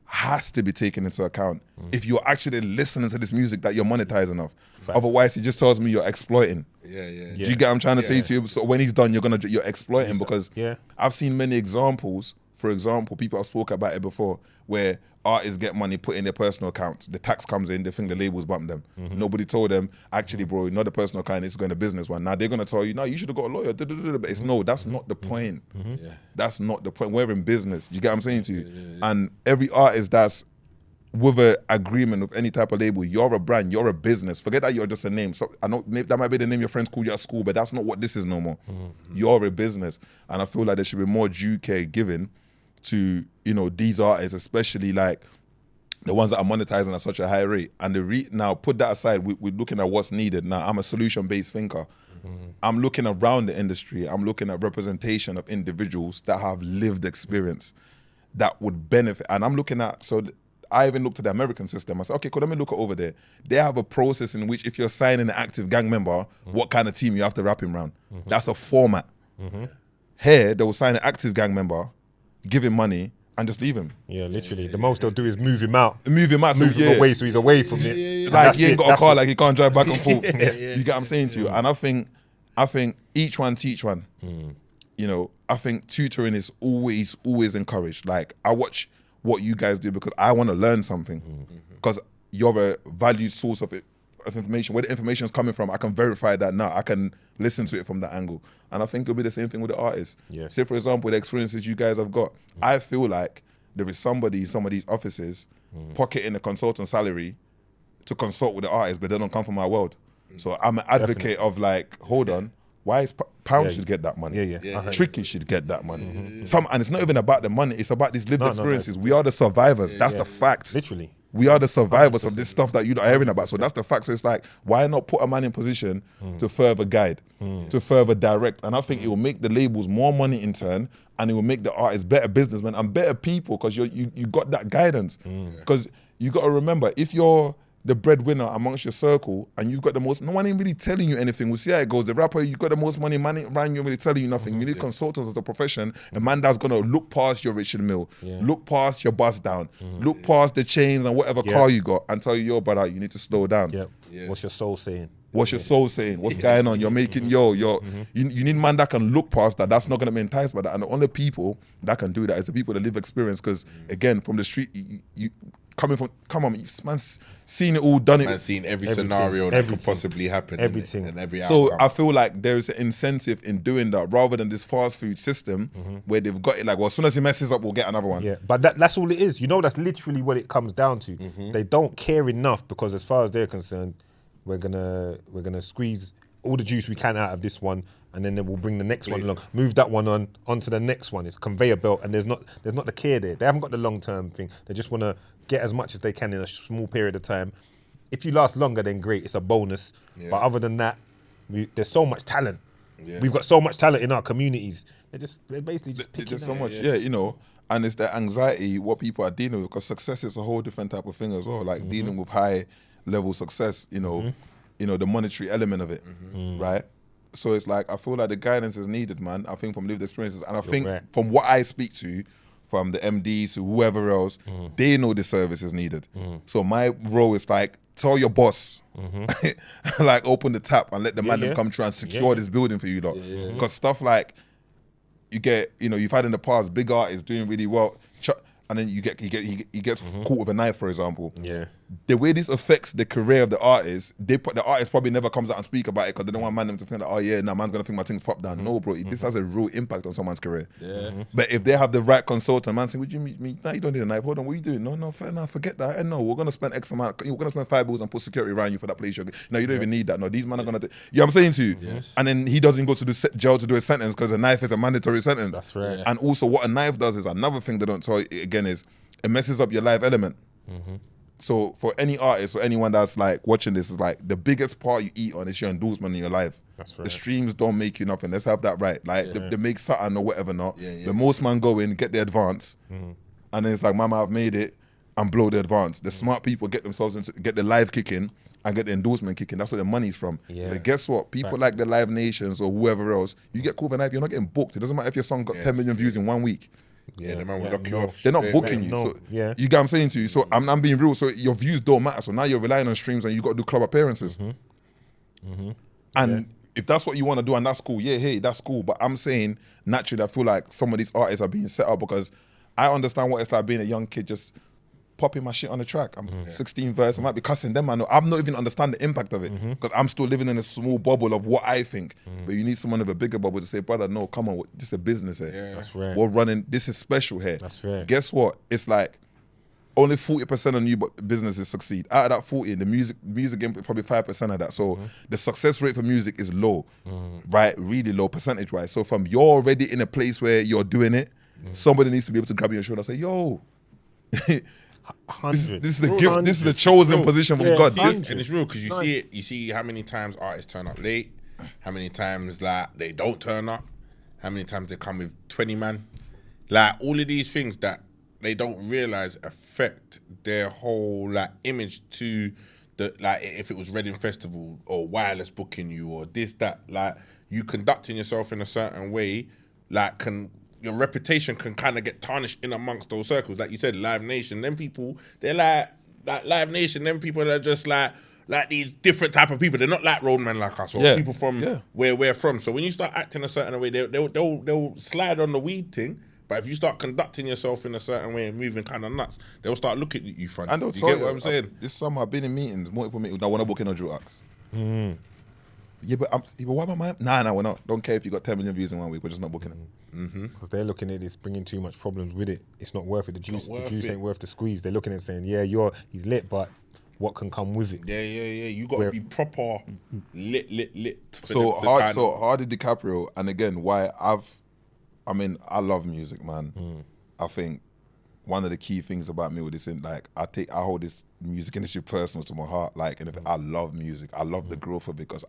has to be taken into account if you're actually listening to this music that you're monetizing of. Otherwise, it just tells me you're exploiting. Do you get what I'm trying to say to you? So when he's done, you're exploiting, because I've seen many examples for example, people have spoken about it before, where artists get money put in their personal accounts. The tax comes in, they think the labels bump them. Nobody told them, actually, bro, not the personal account, it's going to business one. Now they're going to tell you, no, you should have got a lawyer. But it's no, that's not the point. Yeah. That's not the point. We're in business. You get what I'm saying to you? And every artist that's with an agreement with any type of label, you're a brand, you're a business. Forget that you're just a name. So I know that might be the name your friends call you at school, but that's not what this is no more. You're a business. And I feel like there should be more due care given to, you know, these artists, especially like the ones that are monetizing at such a high rate. And now put that aside, we're looking at what's needed. Now I'm a solution-based thinker. I'm looking around the industry. I'm looking at representation of individuals that have lived experience that would benefit. And I'm looking at, I even looked at the American system. I said, okay, cool, let me look at over there. They have a process in which if you're signing an active gang member, what kind of team you have to wrap him around. That's a format. Here, they will sign an active gang member, give him money, and just leave him. Yeah, literally. The most they'll do is move him out. Move him out. Move him away so he's away from it. Like That's he ain't it. got a That's car, it. like he can't drive back and forth. You get what I'm saying to you? And I think each one teach one. You know, I think tutoring is always encouraged. Like I watch what you guys do because I want to learn something. Because you're a valued source of information. Where the information is coming from, I can verify that now. I can listen to it from that angle. And I think it'll be the same thing with the artists. Yeah. Say, for example, the experiences you guys have got. I feel like there is somebody in some of these offices pocketing a consultant salary to consult with the artist, but they don't come from my world. So I'm an advocate of like, hold on, why is Pound should get that money? Yeah. Tricky should get that money. And it's not even about the money, it's about these lived No, experiences. We are the survivors. That's the fact. Literally. We are the survivors of this stuff that you're not hearing about. So that's the fact. So it's like, why not put a man in position to further guide, to further direct? And I think it will make the labels more money in turn, and it will make the artists better businessmen and better people because you got that guidance. Because you got to remember, if you're the breadwinner amongst your circle and you've got the most, no one ain't really telling you anything. We'll see how it goes. The rapper, you got the most money, man ain't around you really telling you nothing. You need consultants as a profession, a man that's gonna look past your Richard Mill, look past your bust down, look past the chains and whatever car you got and tell you, yo, brother, you need to slow down. What's your soul saying? What's your soul saying? What's going on? You're making, you need man that can look past that. That's not going to be enticed by that. And the only people that can do that is the people that live experience. Because again, from the street, you come on, man's seen it all, done it. Man's seen every scenario that could possibly happen. Everything. And every So outcome. I feel like there's an incentive in doing that rather than this fast food system where they've got it like, well, as soon as he messes up, we'll get another one. Yeah, but that's all it is. You know, that's literally what it comes down to. They don't care enough because as far as they're concerned, we're gonna squeeze all the juice we can out of this one, and then we'll bring the next one along, move that one onto the next one. It's a conveyor belt, and there's not the care there. They haven't got the long-term thing. They just want to get as much as they can in a small period of time. If you last longer, then great, it's a bonus. But other than that, there's so much talent. We've got so much talent in our communities. They're basically just picking There's so out. much, you know, and it's the anxiety what people are dealing with, because success is a whole different type of thing as well. Like dealing with high level success, you know, the monetary element of it, right? So it's like, I feel like the guidance is needed, man. I think from lived experiences, and I think from what I speak to, from the MDs to whoever else, they know the service is needed. So my role is like, tell your boss, like open the tap and let the man them come through and secure this building for you lot. Because stuff like, you get, you've had in the past, big artists doing really well, and then he gets caught with a knife, for example. The way this affects the career of the artist, the artist probably never comes out and speak about it because they don't want man them to think like, oh yeah, man's gonna think my thing's popped down. No, bro, this has a real impact on someone's career. But if they have the right consultant, man saying, "Would you mean? No, you don't need a knife. Hold on, what are you doing? No, fair enough. Forget that. And no, we're gonna spend X amount. We're gonna spend $5 and put security around you for that place. You don't even need that. No, these men are gonna. You know what I'm saying to you? And then he doesn't go to the jail to do a sentence because a knife is a mandatory sentence. That's right. And also, what a knife does is another thing they don't tell you again is it messes up your life element. So for any artist or anyone that's like watching this, is like the biggest part you eat on is your endorsement in your life. That's right. The streams don't make you nothing. Let's have that right. Like they make something or whatever not. The most man go in, get the advance, and then it's like, mama, I've made it, and blow the advance. The smart people get themselves into, get the live kicking and get the endorsement kicking. That's where the money's from. But guess what? People like the Live Nations or whoever else, you get called for a knife, you're not getting booked. It doesn't matter if your song got 10 million views in 1 week. The man will lock you off. They're not straight booking away. you. So you get what I'm saying to you. So I'm being real. So your views don't matter. So now you're relying on streams and you got to do club appearances. And if that's what you want to do and that's cool, hey, that's cool. But I'm saying naturally, I feel like some of these artists are being set up because I understand what it's like being a young kid just popping my shit on the track. I'm 16 verse, I might be cussing them. I'm not even understand the impact of it because I'm still living in a small bubble of what I think. But you need someone with a bigger bubble to say, brother, no, come on, this is a business here. Yeah. That's right. We're running, this is special here. That's right. Guess what? It's like only 40% of new businesses succeed. Out of that 40, the music game is probably 5% of that. So the success rate for music is low, right? Really low percentage-wise. So from you're already in a place where you're doing it, somebody needs to be able to grab your shoulder and say, yo, this 100. is the gift. This is the chosen position from God. And it's real because you see it. You see how many times artists turn up late, how many times like they don't turn up, how many times they come with 20 man, like all of these things that they don't realize affect their whole like image to the like if it was Reading Festival or Wireless booking you or this that like you conducting yourself in a certain way like your reputation can kind of get tarnished in amongst those circles. Like you said, Live Nation, them people, they're like Live Nation, them people are just like these different type of people. They're not like roadmen like us or people from where we're from. So when you start acting a certain way, they'll slide on the weed thing. But if you start conducting yourself in a certain way and moving kind of nuts, they'll start looking at you funny. And they'll you tell get you, what I'm saying? This summer I've been in meetings, multiple meetings, that want to book in a drill acts. Yeah, but why am I? Nah, we're not. Don't care if you got 10 million views in 1 week, we're just not booking it. Because they're looking at this, bringing too much problems with it. It's not worth it. The juice ain't worth the squeeze. They're looking at it saying, yeah, he's lit, but what can come with it? Yeah. You got to be proper lit. So Hardy DiCaprio, and again, why I love music, man. I think one of the key things about me with this, I hold this music industry personal to my heart. Like, and I love music. I love the growth of it because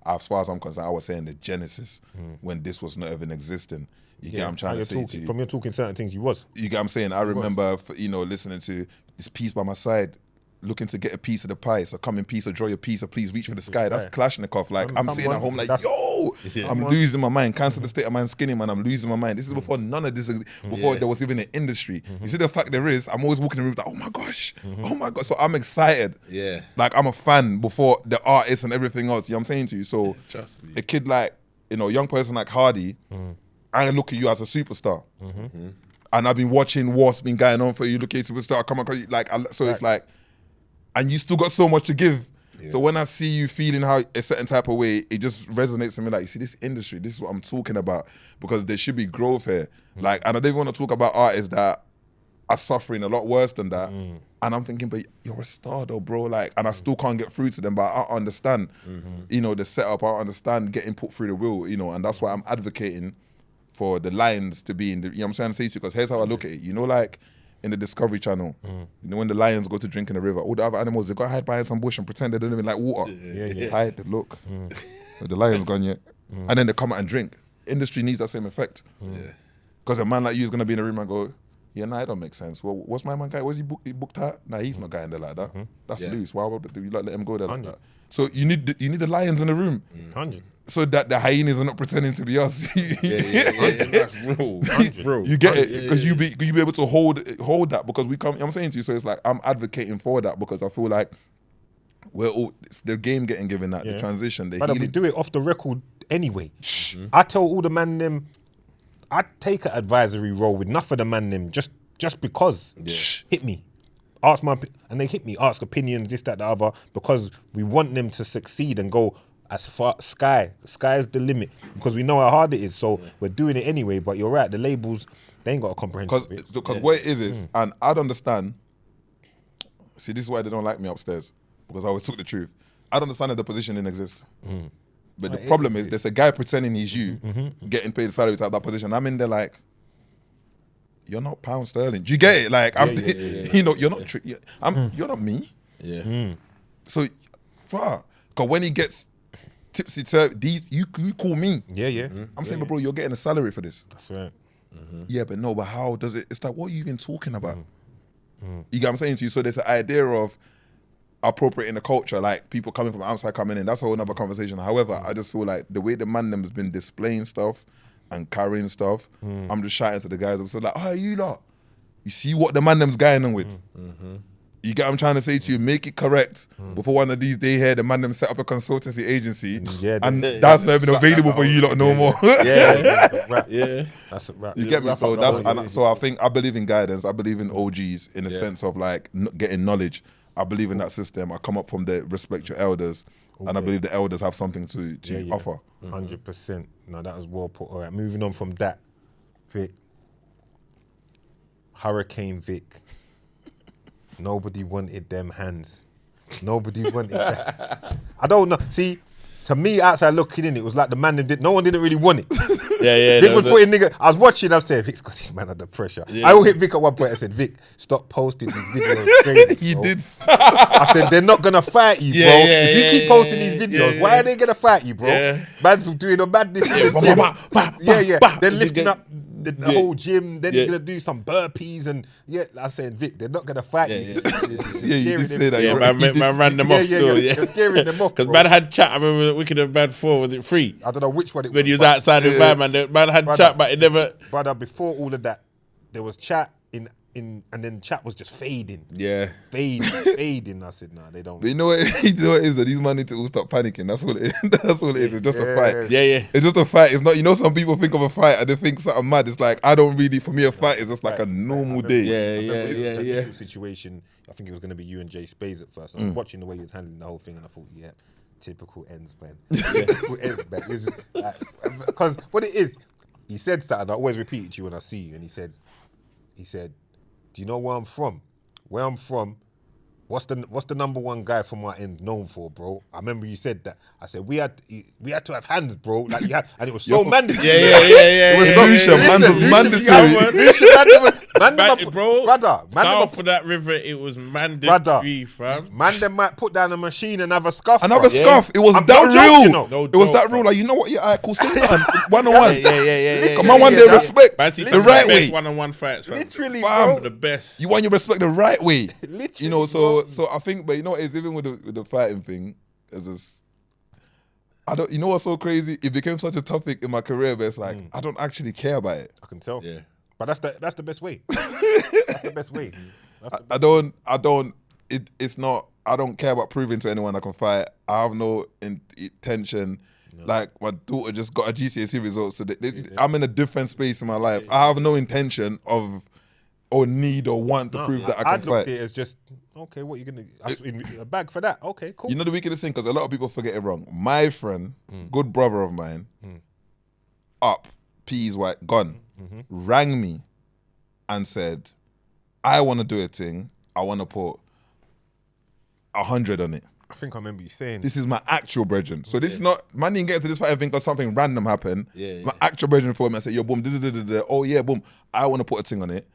as far as I'm concerned, I was saying the genesis when this was not even existing. You get what I'm trying to say to you? From you talking certain things, you was. You get what I'm saying? I remember, listening to this piece by my side, looking to get a piece of the pie. So come in peace or draw your piece or please reach for the sky. That's Kalashnikov. Like, I'm sitting at home like, yo, I'm losing my mind. Cancel the state of mind, skinny man. I'm losing my mind. This is before none of this, before there was even an industry. You see the fact there is, I'm always walking in the room like, oh my gosh, oh my God. So I'm excited. Yeah. Like I'm a fan before the artists and everything else. You know what I'm saying to you? So Trust me. a kid like, young person like Hardy, I look at you as a superstar. And I've been watching what's been going on for you. Look at you, superstar, come on, it's like, and you still got so much to give. Yeah. So when I see you feeling how a certain type of way, it just resonates to me. Like, you see, this industry, this is what I'm talking about, because there should be growth here. Like, and I don't even want to talk about artists that are suffering a lot worse than that. And I'm thinking, but you're a star though, bro. Like, and I still can't get through to them, but I understand, the setup. I understand getting put through the wheel, and that's why I'm advocating for the lions to be in the, I'm saying, because here's how I look at it. Like, in the Discovery Channel, when the lions go to drink in the river, all the other animals, they got to hide behind some bush and pretend they don't even like water. Hide, look. The lion's gone yet. And then they come out and drink. Industry needs that same effect. Because a man like you is going to be in the room and go, yeah, nah, it don't make sense. Well, what's my man guy? Was he booked out? Nah, he's not going there like that. That's loose. Why would you let him go there like that? So you need the lions in the room. 100. So that the hyenas are not pretending to be us. That's real. You get it? Because you be able to hold that, because we come, I'm saying to you, so it's like, I'm advocating for that, because I feel like we're all, the game getting given that, the transition, the healing. We do it off the record anyway. I tell all the man them, I take an advisory role with enough of the man them just because. Hit me. And they hit me, ask opinions, this, that, the other, because we want them to succeed and go as far, sky's the limit, because we know how hard it is, so we're doing it anyway. But you're right, the labels, they ain't got a comprehensive bit. Because what it is, and I'd understand, see, this is why they don't like me upstairs, because I always took the truth. I'd understand if the position didn't exist. But the problem is, there's a guy pretending he's you, getting paid salary to have that position. I'm in there like, you're not pound sterling. Do you get it? Like, you're not you're not me. So, because when he gets tipsy, you call me. I'm saying, but bro, you're getting a salary for this. That's right. Yeah, but no, but how does it? It's like, what are you even talking about? You get what I'm saying to you? So there's an idea of appropriating the culture, like people coming from outside coming in. That's a whole other conversation. However, I just feel like the way the man them has been displaying stuff and carrying stuff, I'm just shouting to the guys. I'm so like, oh, you lot, you see what the man them's going on with? You get what I'm trying to say to you? Make it correct before one of these days here, the man them set up a consultancy agency, Yeah, and they- that's not even available for you lot no more. Yeah. That's a wrap. Yeah. That's a wrap. You get me? wrap So up the that's whole and so I think I believe in guidance. I believe in OGs in the sense of like getting knowledge. I believe in that system. I come up from the respect your elders, and I believe the elders have something to offer. 100%. No, that was well put. All right, moving on from that, Vic. Hurricane Vic. Nobody wanted them hands. Nobody wanted that. I don't know. See, to me, outside looking in, it was like the man that no one didn't really want it. Yeah. Vic was putting nigga. I was watching. I was saying, Vic's got this man under pressure. Yeah. I will hit Vic at one point. I said, Vic, stop posting these videos. Crazy, He bro. did. I said, they're not gonna fight you, bro. Yeah, If you yeah, keep yeah, posting these videos, yeah, why yeah. are they gonna fight you, bro? Yeah. Man's doing a madness. in the gym. Yeah. They're lifting up the whole gym. Then Yeah. you're gonna do some burpees and I said, Vic, they're not gonna fight you. Yeah, you did say that. Yeah, You're man, right. You did man say- ran them off still, yeah. You're scaring them off, Because bro. man had chat. I remember Wicked and Bad 4, was it 3? I don't know which one it When you was but- outside with man, the man had Brother. chat, but it never. Brother, before all of that, there was chat in and then chat was just fading. Yeah. Fading. I said, nah, they don't. But you know what? You know what it is? That these man need to all stop panicking. That's what it is. That's what it is. It's just a fight. Yeah. It's just a fight. It's not. You know, some people think of a fight and they think something mad. It's like I don't really. For me, a fight is just like a normal day. Yeah. Situation. I think it was going to be you and Jay Spades at first. I was watching the way he was handling the whole thing, and I thought, yeah, typical ends, man. Typical ends, man. Because what it is, he said something. I always repeat it to you when I see you, and he said, "Do you know where I'm from? Where I'm from." What's the number one guy from our end known for, bro? I remember you said that. I said we had to have hands, bro. Like you had, and it was so mandatory. Yeah. It was Lucian, hands was mandatory. Bro, brother, south for that river, it was mandatory, fam. Man, them might put down a machine and have a scuff. Another bro. scuff. It was I'm that not joking, real. no. No It was joke, that bro. real. Like, you know what? Yeah, I cool. Say that. One on one. Yeah. Come on, one day respect Man, see the some of right the best way. one-on-one fights, fam. Literally, Fam. bro. The best. You want your respect the right way. Literally, You know, bro. so I think, but you know what it is, even with the fighting thing, it's just I don't. You know what's so crazy? It became such a topic in my career, but it's like I don't actually care about it. I can tell. Yeah. But that's the best way. That's the best way. I don't. It's not. I don't care about proving to anyone I can fight. I have no intention. Like my daughter just got a GCSE results today. I'm in a different space in my life. I have no intention of or need or want to prove that I I'd can look at fight. it as just okay. What you gonna a bag for that? Okay, cool. You know the wickedest thing, because a lot of people forget it wrong. My friend, good brother of mine, up, peas white, gone, rang me and said, I want to do a thing. I want to put 100 on it. I think I remember you saying This is my actual brethren. So this is not, man didn't get into this fight thing because something random happened. Yeah. My actual brethren for me, I said, yo, boom, da-da-da-da-da. Oh yeah, boom, I want to put a thing on it.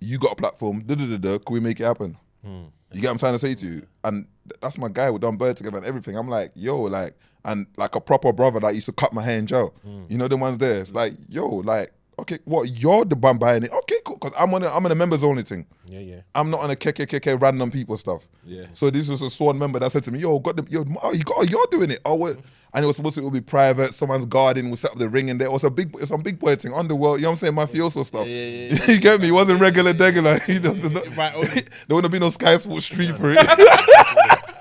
You got a platform, da-da-da-da, can we make it happen? You get what I'm trying to say to you? And that's my guy, we done bird together and everything. I'm like, yo, like, and like a proper brother that used to cut my hair in jail. You know the ones there? It's like, yo, like, okay, what, you're the one buying it? Okay, cool, because I'm on a members only thing. yeah. I'm not on a KKK random people stuff. Yeah. So this was a sworn member that said to me, yo, you're doing it. Oh, what? And it was supposed to be private. Someone's garden will set up the ring in there. It was some big boy thing, underworld. You know what I'm saying? Mafioso stuff. Yeah. You get me? It wasn't regular. There wouldn't be no Sky Sports Street for it.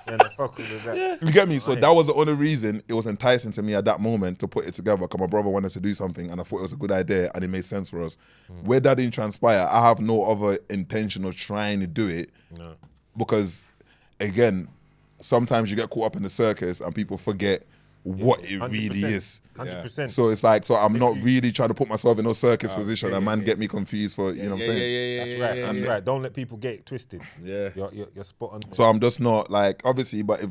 Yeah, no, fuck all of that. You get me? So that was the only reason it was enticing to me at that moment to put it together, because my brother wanted to do something and I thought it was a good idea and it made sense for us. Where that didn't transpire, I have no other intention of trying to do it. No. Because, again, sometimes you get caught up in the circus and people forget what it really 100%. is. 100%. So it's like, so I'm not really trying to put myself in no circus position and man get me confused for, you know what I'm saying? That's right. That's right. Don't let people get it twisted. Yeah. You're spot on. So I'm just not like, obviously, but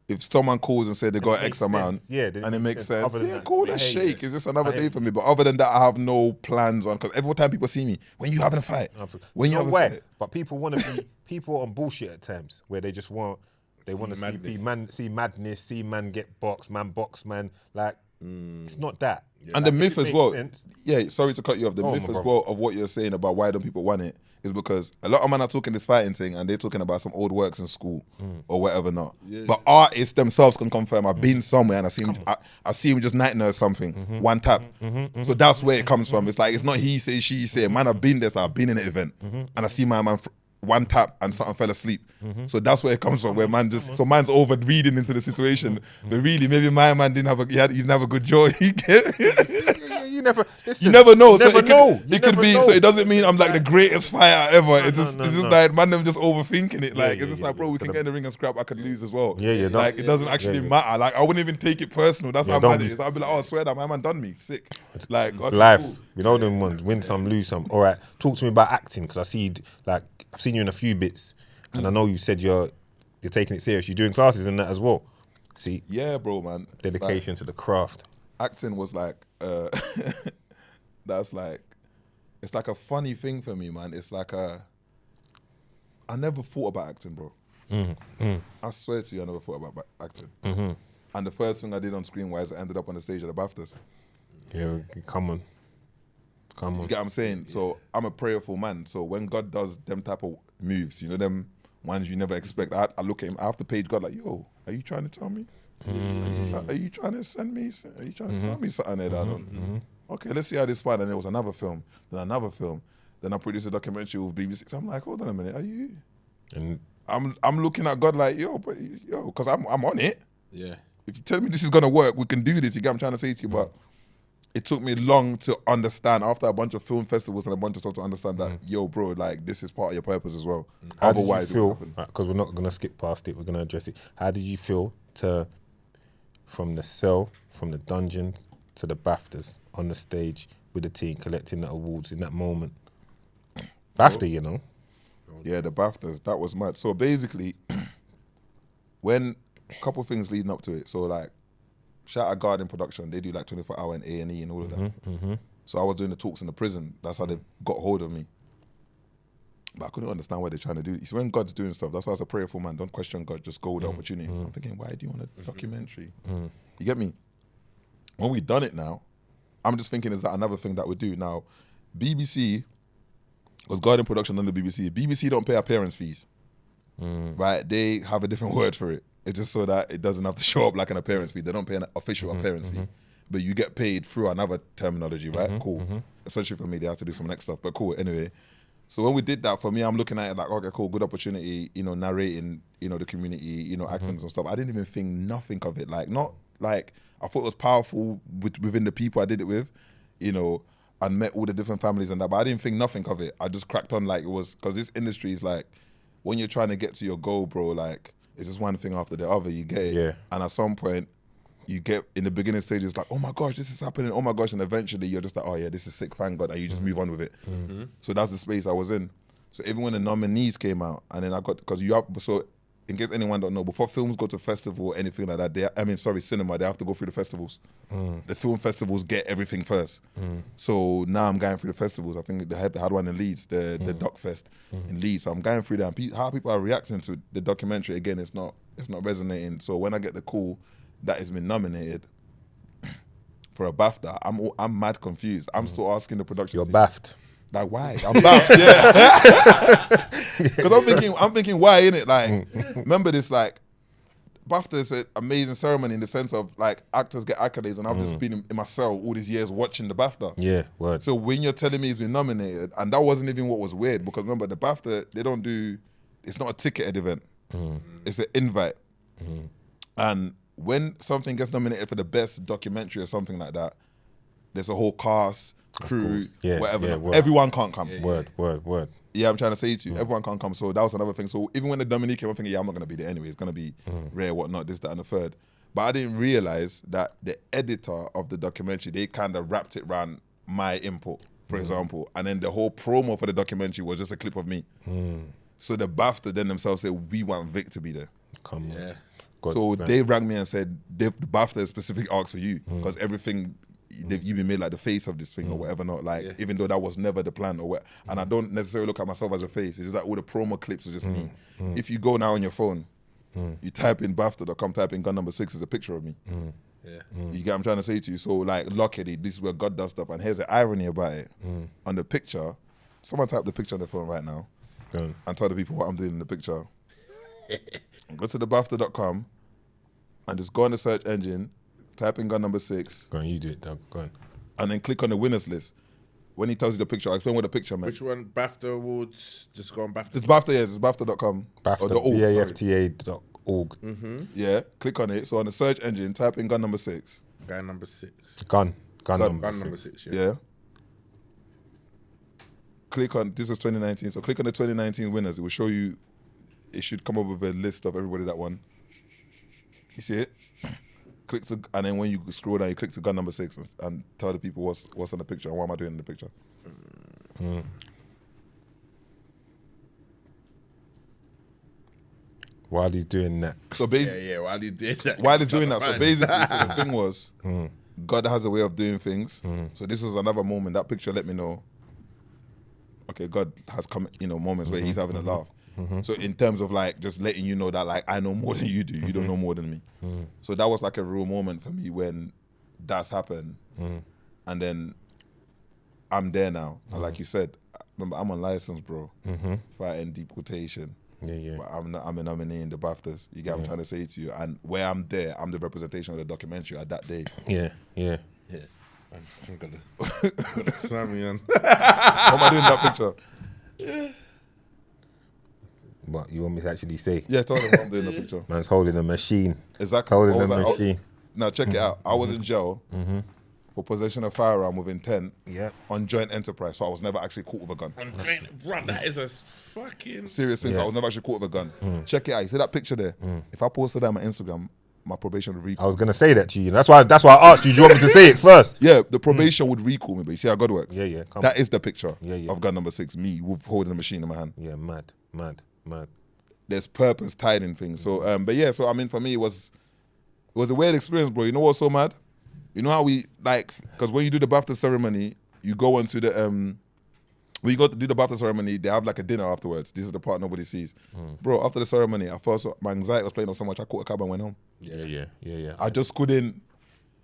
if someone calls and say they got X amount, then and it makes sense, Other than yeah, that, cool, I let's hear you. shake. It's just another I hear day for me. But other than that, I have no plans on, because every time people see me, when you having a fight, when you No having way. a fight. But people want to be people on bullshit at times where they just want to see madness, see man get boxed, man box man. Like it's not that. And Like, the if myth it as makes well, sense- yeah, sorry to cut you off, the Oh, myth my as brother. well of what you're saying about why don't people want it is because a lot of men are talking this fighting thing and they're talking about some old works in school or whatever not. But artists themselves can confirm, I've been somewhere and I see him just night nurse something, one tap. So that's where it comes from. It's like, it's not he say, she say. Man, I've been there, so I've been in an event and I see my man one tap and something fell asleep. So that's where it comes from, where man just, so man's over reading into the situation. But really, maybe my man didn't have a good joy. You never, listen, You never know. You never know. It could be. So it doesn't mean I'm like the greatest fighter ever. It's just like man, them just overthinking it. Like it's just like, bro, we can get in the ring and scrap. I could lose as well. Yeah. Like it doesn't actually matter. Like I wouldn't even take it personal. That's how mad it is. I'd be like, oh, I swear that my man done me sick. Like okay, life. cool. You know them ones. Win some, lose some. All right. Talk to me about acting, because I see, like, I've seen you in a few bits, and I know you said you're taking it serious. You're doing classes in that as well. See, Yeah, bro, man. dedication to the craft. Acting was like that's like, it's like a funny thing for me, man. It's like I never thought about acting, bro. I swear to you, I never thought about acting. And the first thing I did on screen wise, I ended up on the stage at the Baftas. Yeah, come on. You get what I'm saying? So I'm a prayerful man. So when God does them type of moves, you know, them ones you never expect, I look at him, I have to page God like, yo, are you trying to tell me? Are you trying to send me? Are you trying to tell me something there that I don't? Okay, let's see how this part. And there was another film, then another film. Then I produced a documentary with BBC. So I'm like, hold on a minute, are you? And I'm looking at God like, because I'm on it. Yeah. If you tell me this is gonna work, we can do this. You get what I'm trying to say to you, but it took me long to understand after a bunch of film festivals and a bunch of stuff to understand that, yo, bro, like this is part of your purpose as well. how Otherwise, did you feel? Because we're not gonna skip past it. We're gonna address it. How did you feel from the cell, from the dungeons to the Baftas on the stage with the team collecting the awards in that moment? BAFTA, you know. yeah, the Baftas, that was mad. So basically, when a couple things leading up to it, so like, shout out Garden Production, they do like 24-hour and A&E and all of that. So I was doing the talks in the prison. That's how they got hold of me. But I couldn't understand what they're trying to do. So when God's doing stuff, that's why I was a prayerful man. Don't question God, just go with the opportunity. So I'm thinking, why do you want a documentary? You get me? When we done it now, I'm just thinking, is that another thing that we do? Now, BBC was Garden Production under BBC. BBC don't pay appearance fees, right? They have a different word for it. It's just so that it doesn't have to show up like an appearance fee. They don't pay an official appearance fee, but you get paid through another terminology, right? Cool. Especially for me, they have to do some next stuff, but cool. Anyway, so when we did that, for me, I'm looking at it like, okay, cool, good opportunity, you know, narrating, you know, the community, you know, acting and stuff. I didn't even think nothing of it. Like, not like, I thought it was powerful within the people I did it with, you know, and met all the different families and that, but I didn't think nothing of it. I just cracked on like it was, because this industry is like, when you're trying to get to your goal, bro, like, it's just one thing after the other, you get it. Yeah. And at some point, you get, in the beginning stages, like, oh my gosh, this is happening, oh my gosh, and eventually you're just like, oh yeah, this is sick, thank God, and you just move on with it. So that's the space I was in. So even when the nominees came out, and then I got, because you have, so in case anyone don't know, before films go to festival or anything like that, cinema, they have to go through the festivals. The film festivals get everything first. So now I'm going through the festivals. I think they had one in Leeds, the Doc Fest in Leeds. So I'm going through that. And how people are reacting to the documentary, again, it's not resonating. So when I get the call that has been nominated for a BAFTA, I'm mad confused. I'm still asking the production You're team, baffed. like, why? I'm baffed, yeah. Because I'm thinking, why, innit? Like, remember this, like, BAFTA is an amazing ceremony in the sense of, like, actors get accolades, and I've just been in my cell all these years watching the BAFTA. Yeah, word. So when you're telling me he's been nominated, and that wasn't even what was weird, because remember, the BAFTA, they don't do, it's not a ticketed event. It's an invite. And when something gets nominated for the best documentary or something like that, there's a whole cast, crew, Yeah, whatever. yeah, word. Everyone can't come. Word. Yeah, I'm trying to say to you, everyone can't come. So that was another thing. So even when the Dominique came, I'm thinking, yeah, I'm not going to be there anyway. It's going to be rare, whatnot, this, that, and the third. But I didn't realize that the editor of the documentary, they kind of wrapped it around my input, for example. And then the whole promo for the documentary was just a clip of me. So the BAFTA then themselves said, we want Vic to be there. Come on. So they rang me and said, the BAFTA is specific ask for you, because everything, you've been made like the face of this thing or whatever, not like, even though that was never the plan or what. And I don't necessarily look at myself as a face. It's just like all the promo clips are just me. If you go now on your phone, you type in BAFTA.com, type in gun number 6, is a picture of me. You get what I'm trying to say to you? So like, luckily, this is where God does stuff. And here's the irony about it. On the picture, someone type the picture on the phone right now and tell the people what I'm doing in the picture. Go to the BAFTA.com and just go on the search engine, type in gun number 6. Go on, you do it, Doug. Go on. And then click on the winners list. when he tells you the picture, I explain what the picture meant. Which one? BAFTA Awards. Just go on BAFTA. It's BAFTA, yes, it's BAFTA.com. BAFTA, Or the org, sorry. BAFTA.org. Yeah, click on it. So on the search engine, type in gun number 6. Guy number 6. Gun number Gun 6. number 6. Yeah. Yeah. Click on, this is 2019. So click on the 2019 winners. It will show you, it should come up with a list of everybody that won. You see it? Click to, and then when you scroll down, you click to gun number 6 and tell the people what's on the picture and what am I doing in the picture. While he's doing that. So basically, Yeah. While he did that. while he's doing that, so basically, so the thing was, God has a way of doing things. So this was another moment. That picture let me know, okay, God has come, moments where he's having a laugh. So in terms of like just letting you know that like I know more than you do, you don't know more than me. So that was like a real moment for me when that's happened. And then I'm there now. And like you said, remember I'm on license, bro. Fighting deportation. Yeah. But I'm a nominee in the Baftas. You get what I'm trying to say to you. And where I'm there, I'm the representation of the documentary at that day. Yeah. Yeah. I'm gonna slam me on. What am I doing in that picture? What you want me to actually say? Yeah, tell them what I'm doing in the picture. Man's holding a machine. Exactly. Holding I a was like, machine. Now check it out. I was in jail for possession of firearm with intent Yeah. on joint enterprise. So I was never actually caught with a gun. Bro, that is a fucking. Serious things. Yeah. I was never actually caught with a gun. Check it out. You see that picture there? If I posted that on my Instagram, my probation would I recall. was gonna say that to you. That's why I asked you. Do you want me to say it first? Yeah, the probation would recall me, but you see how God works? Yeah. Come That is the picture Yeah. of gun number 6, me with holding a machine in my hand. Yeah, mad. There's purpose tied in things. So, but yeah, so I mean, for me, it was a weird experience, bro. You know what's so mad? You know how we like, because when you do the BAFTA ceremony, you go onto the when you go to do the BAFTA ceremony, they have like a dinner afterwards. This is the part nobody sees, bro. After the ceremony, I first my anxiety was playing up so much I caught a cab and went home. Yeah. I just couldn't,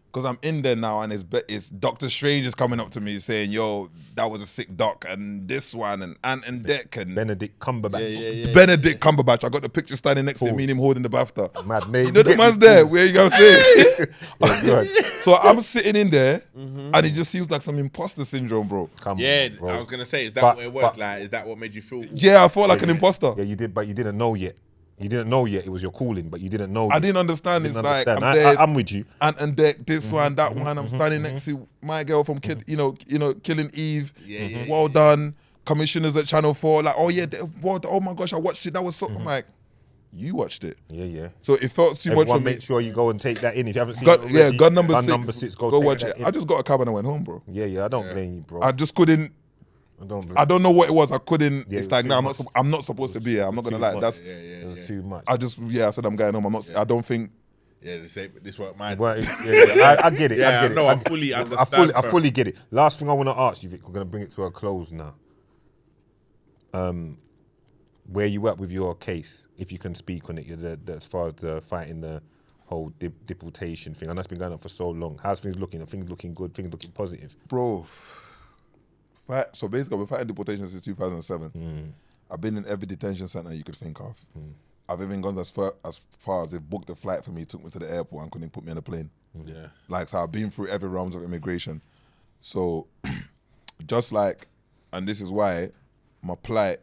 because I'm in there now and it's Doctor Strange is coming up to me saying, yo, that was a sick doc, and this one, and Ant and Dec, and Benedict Cumberbatch. Benedict Cumberbatch. I got the picture standing next to me and him holding the BAFTA. Mad, mate. You know the man's there, where you gonna say? Yeah, So I'm sitting in there and it just seems like some imposter syndrome, bro. Come Yeah, on, bro. I was gonna say, is that But- what it was? but- Like, is that what made you feel? Yeah, I felt like an imposter. Yeah, you did, but you didn't know yet. You didn't know yet it was your calling, but you didn't know. I yet. didn't understand. You It's didn't like understand. I'm there, I'm with you. and Dec, this one, that one. I'm standing next to my girl from Killing Eve. Yeah. Well done, commissioners at Channel 4. Like, oh yeah, oh my gosh, I watched it. That was so. I'm like, you watched it. Yeah. So it felt too much Everyone, for me. make sure you go and take that in. If you haven't seen God, it yeah, already, gun number gun 6. Go Go take watch that it. in. I just got a cab and I went home, bro. Yeah. I don't blame you, bro. I just couldn't. I don't blame I don't know what it was. I couldn't. Yeah, it's it was like, too no, much. I'm not supposed to be here. I'm not gonna too lie. much. That's. It was too much. I said I'm going home. I'm not. I don't think. Yeah, this what mine. Well, yeah, I get it. Yeah, I get it. no, I fully I understand, I fam. fully get it. Last thing I want to ask you, Vic, we're going to bring it to a close now. Where you at with your case, if you can speak on it, as far as the fighting the whole deportation thing? I know it's been going on for so long. How's things looking? Are things looking good? Things looking positive? Bro, so basically, I've been fighting deportation since 2007. I've been in every detention center you could think of. I've even gone as far as they booked a flight for me, took me to the airport and couldn't put me on a plane. Yeah. Like, so I've been through every realms of immigration. So, just like, and this is why my plight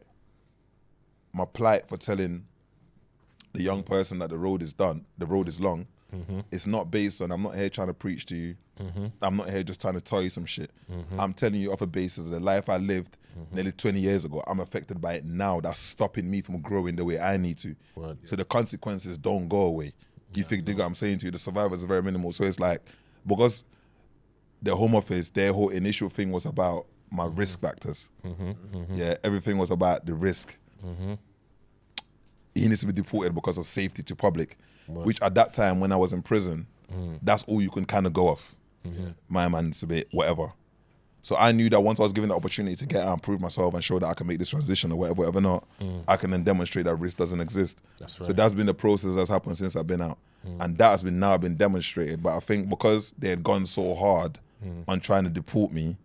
for telling the young person that the road is long, it's not based on, I'm not here trying to preach to you. I'm not here just trying to tell you some shit. I'm telling you off a basis of the life I lived nearly 20 years ago. I'm affected by it now. That's stopping me from growing the way I need to. Word. So the consequences don't go away. You think, dig what I'm saying to you, the survivors are very minimal. So it's like, because the Home Office, their whole initial thing was about my risk factors. Yeah, everything was about the risk. He needs to be deported because of safety to public, which at that time when I was in prison, that's all you can kind of go off. My man's a bit whatever. So I knew that once I was given the opportunity to get out and prove myself and show that I can make this transition or whatever not, I can then demonstrate that risk doesn't exist. That's So right. that's been the process that's happened since I've been out. And that has been now been demonstrated. But I think because they had gone so hard on trying to deport me,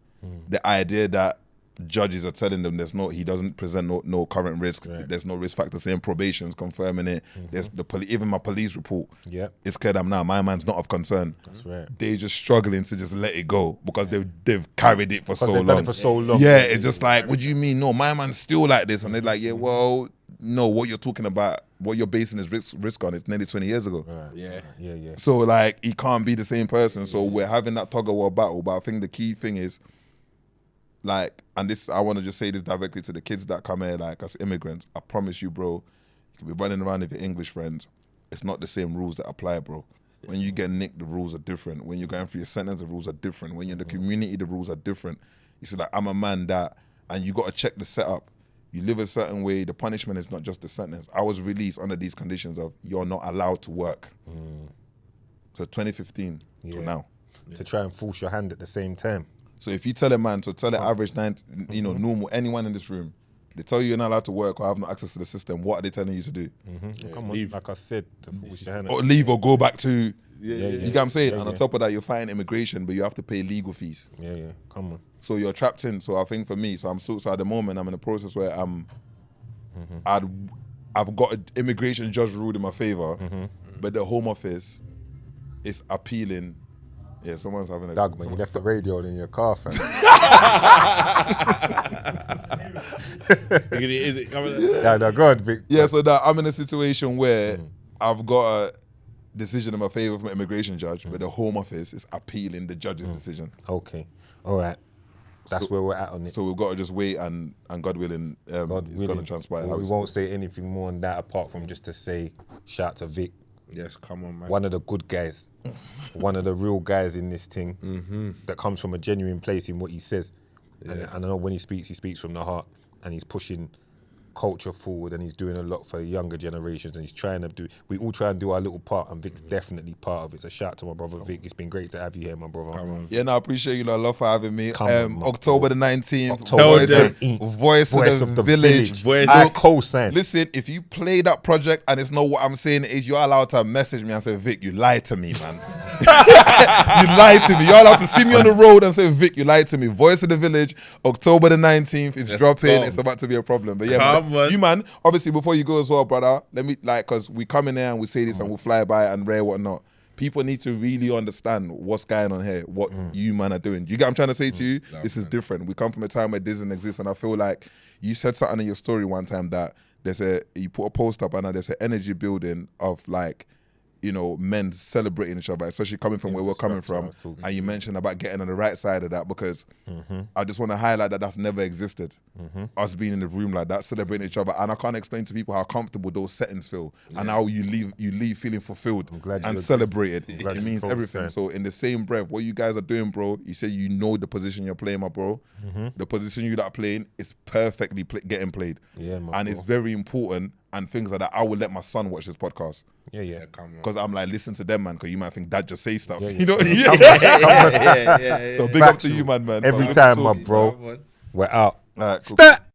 the idea that judges are telling them he doesn't present no current risk. Right. There's no risk factor saying probation's confirming it. There's even my police report. Yeah. It's clear that now my man's not of concern. That's right. They're just struggling to just let it go because they've carried it for so they've long. done it for so long. Yeah, it's just like, what do you mean? No, my man's still like this, and they're like, yeah, well, no, what you're talking about, what you're basing this risk on, it's nearly 20 years ago. Right. Yeah. So like, he can't be the same person. So we're having that tug of war battle. But I think the key thing is, like, and this, I want to just say this directly to the kids that come here, like, as immigrants. I promise you, bro, you can be running around with your English friends. It's not the same rules that apply, bro. When you get nicked, the rules are different. When you're going through your sentence, the rules are different. When you're in the community, the rules are different. You see, like, I'm a man that, and you got to check the setup. You live a certain way, the punishment is not just the sentence. I was released under these conditions of you're not allowed to work. So 2015 to now. To try and force your hand at the same time. So if you tell a man, so tell an average normal, anyone in this room, they tell you you're not allowed to work or have no access to the system, what are they telling you to do? Come on, like I said, to force your hand. Or leave or go back to, you yeah. get what I'm saying? Yeah, and on top of that, you're fighting immigration, but you have to pay legal fees. Yeah, come on. So you're trapped in. So I think for me, so at the moment, I'm in a process where I've got an immigration judge ruled in my favor, but the Home Office is appealing. Yeah, someone's having a... Doug, man, you left the radio in your car, fam. Is it coming? No, go on, Vic. Yeah, so that I'm in a situation where I've got a decision in my favor from an immigration judge, but the Home Office is appealing the judge's decision. Okay, all right. That's where we're at on it. So we've got to just wait and God willing, it's going to transpire. We won't say anything more on that apart from just to say shout out to Vic. Yes, come on, man. One of the good guys. One of the real guys in this thing that comes from a genuine place in what he says. And I know when he speaks from the heart, and he's pushing culture forward, and he's doing a lot for younger generations, and he's trying to do, we all try and do our little part, and Vic's definitely part of it. So shout out to my brother Vic. It's been great to have you here, my brother. Come on. Yeah, no, I appreciate you, love for having me. Come on, October the 19th, October Voice of the Village. I co-sign. Listen, if you play that project and it's not what I'm saying is, you're allowed to message me and say, Vic, you lied to me, man. You lied to me. You're allowed to see me on the road and say, Vic, you lied to me. Voice of the Village, October the 19th is dropping. It's about to be a problem. But yeah, you man, obviously before you go as well, brother, let me, like, because we come in here and we say this and we'll fly by and rare whatnot. People need to really understand what's going on here, what you man are doing. You get what I'm trying to say to you? This is different. We come from a time where this doesn't exist, and I feel like you said something in your story one time that you put a post up and there's an energy building of, like, you know, men celebrating each other, especially coming from where we're coming from. And you mentioned about getting on the right side of that, because I just want to highlight that that's never existed. Us being in the room like that, celebrating each other. And I can't explain to people how comfortable those settings feel and how you leave feeling fulfilled and celebrated. It means everything. So in the same breath, what you guys are doing, bro, you say you know the position you're playing, my bro. The position you that are playing is perfectly getting played. Yeah, and it's very important. And things like that. I will let my son watch this podcast. Yeah. Because I'm like, listen to them, man, because you might think dad just say stuff. Yeah. You know? So big up to you, man. Every time, my bro. We're out. All right, cool. Stat!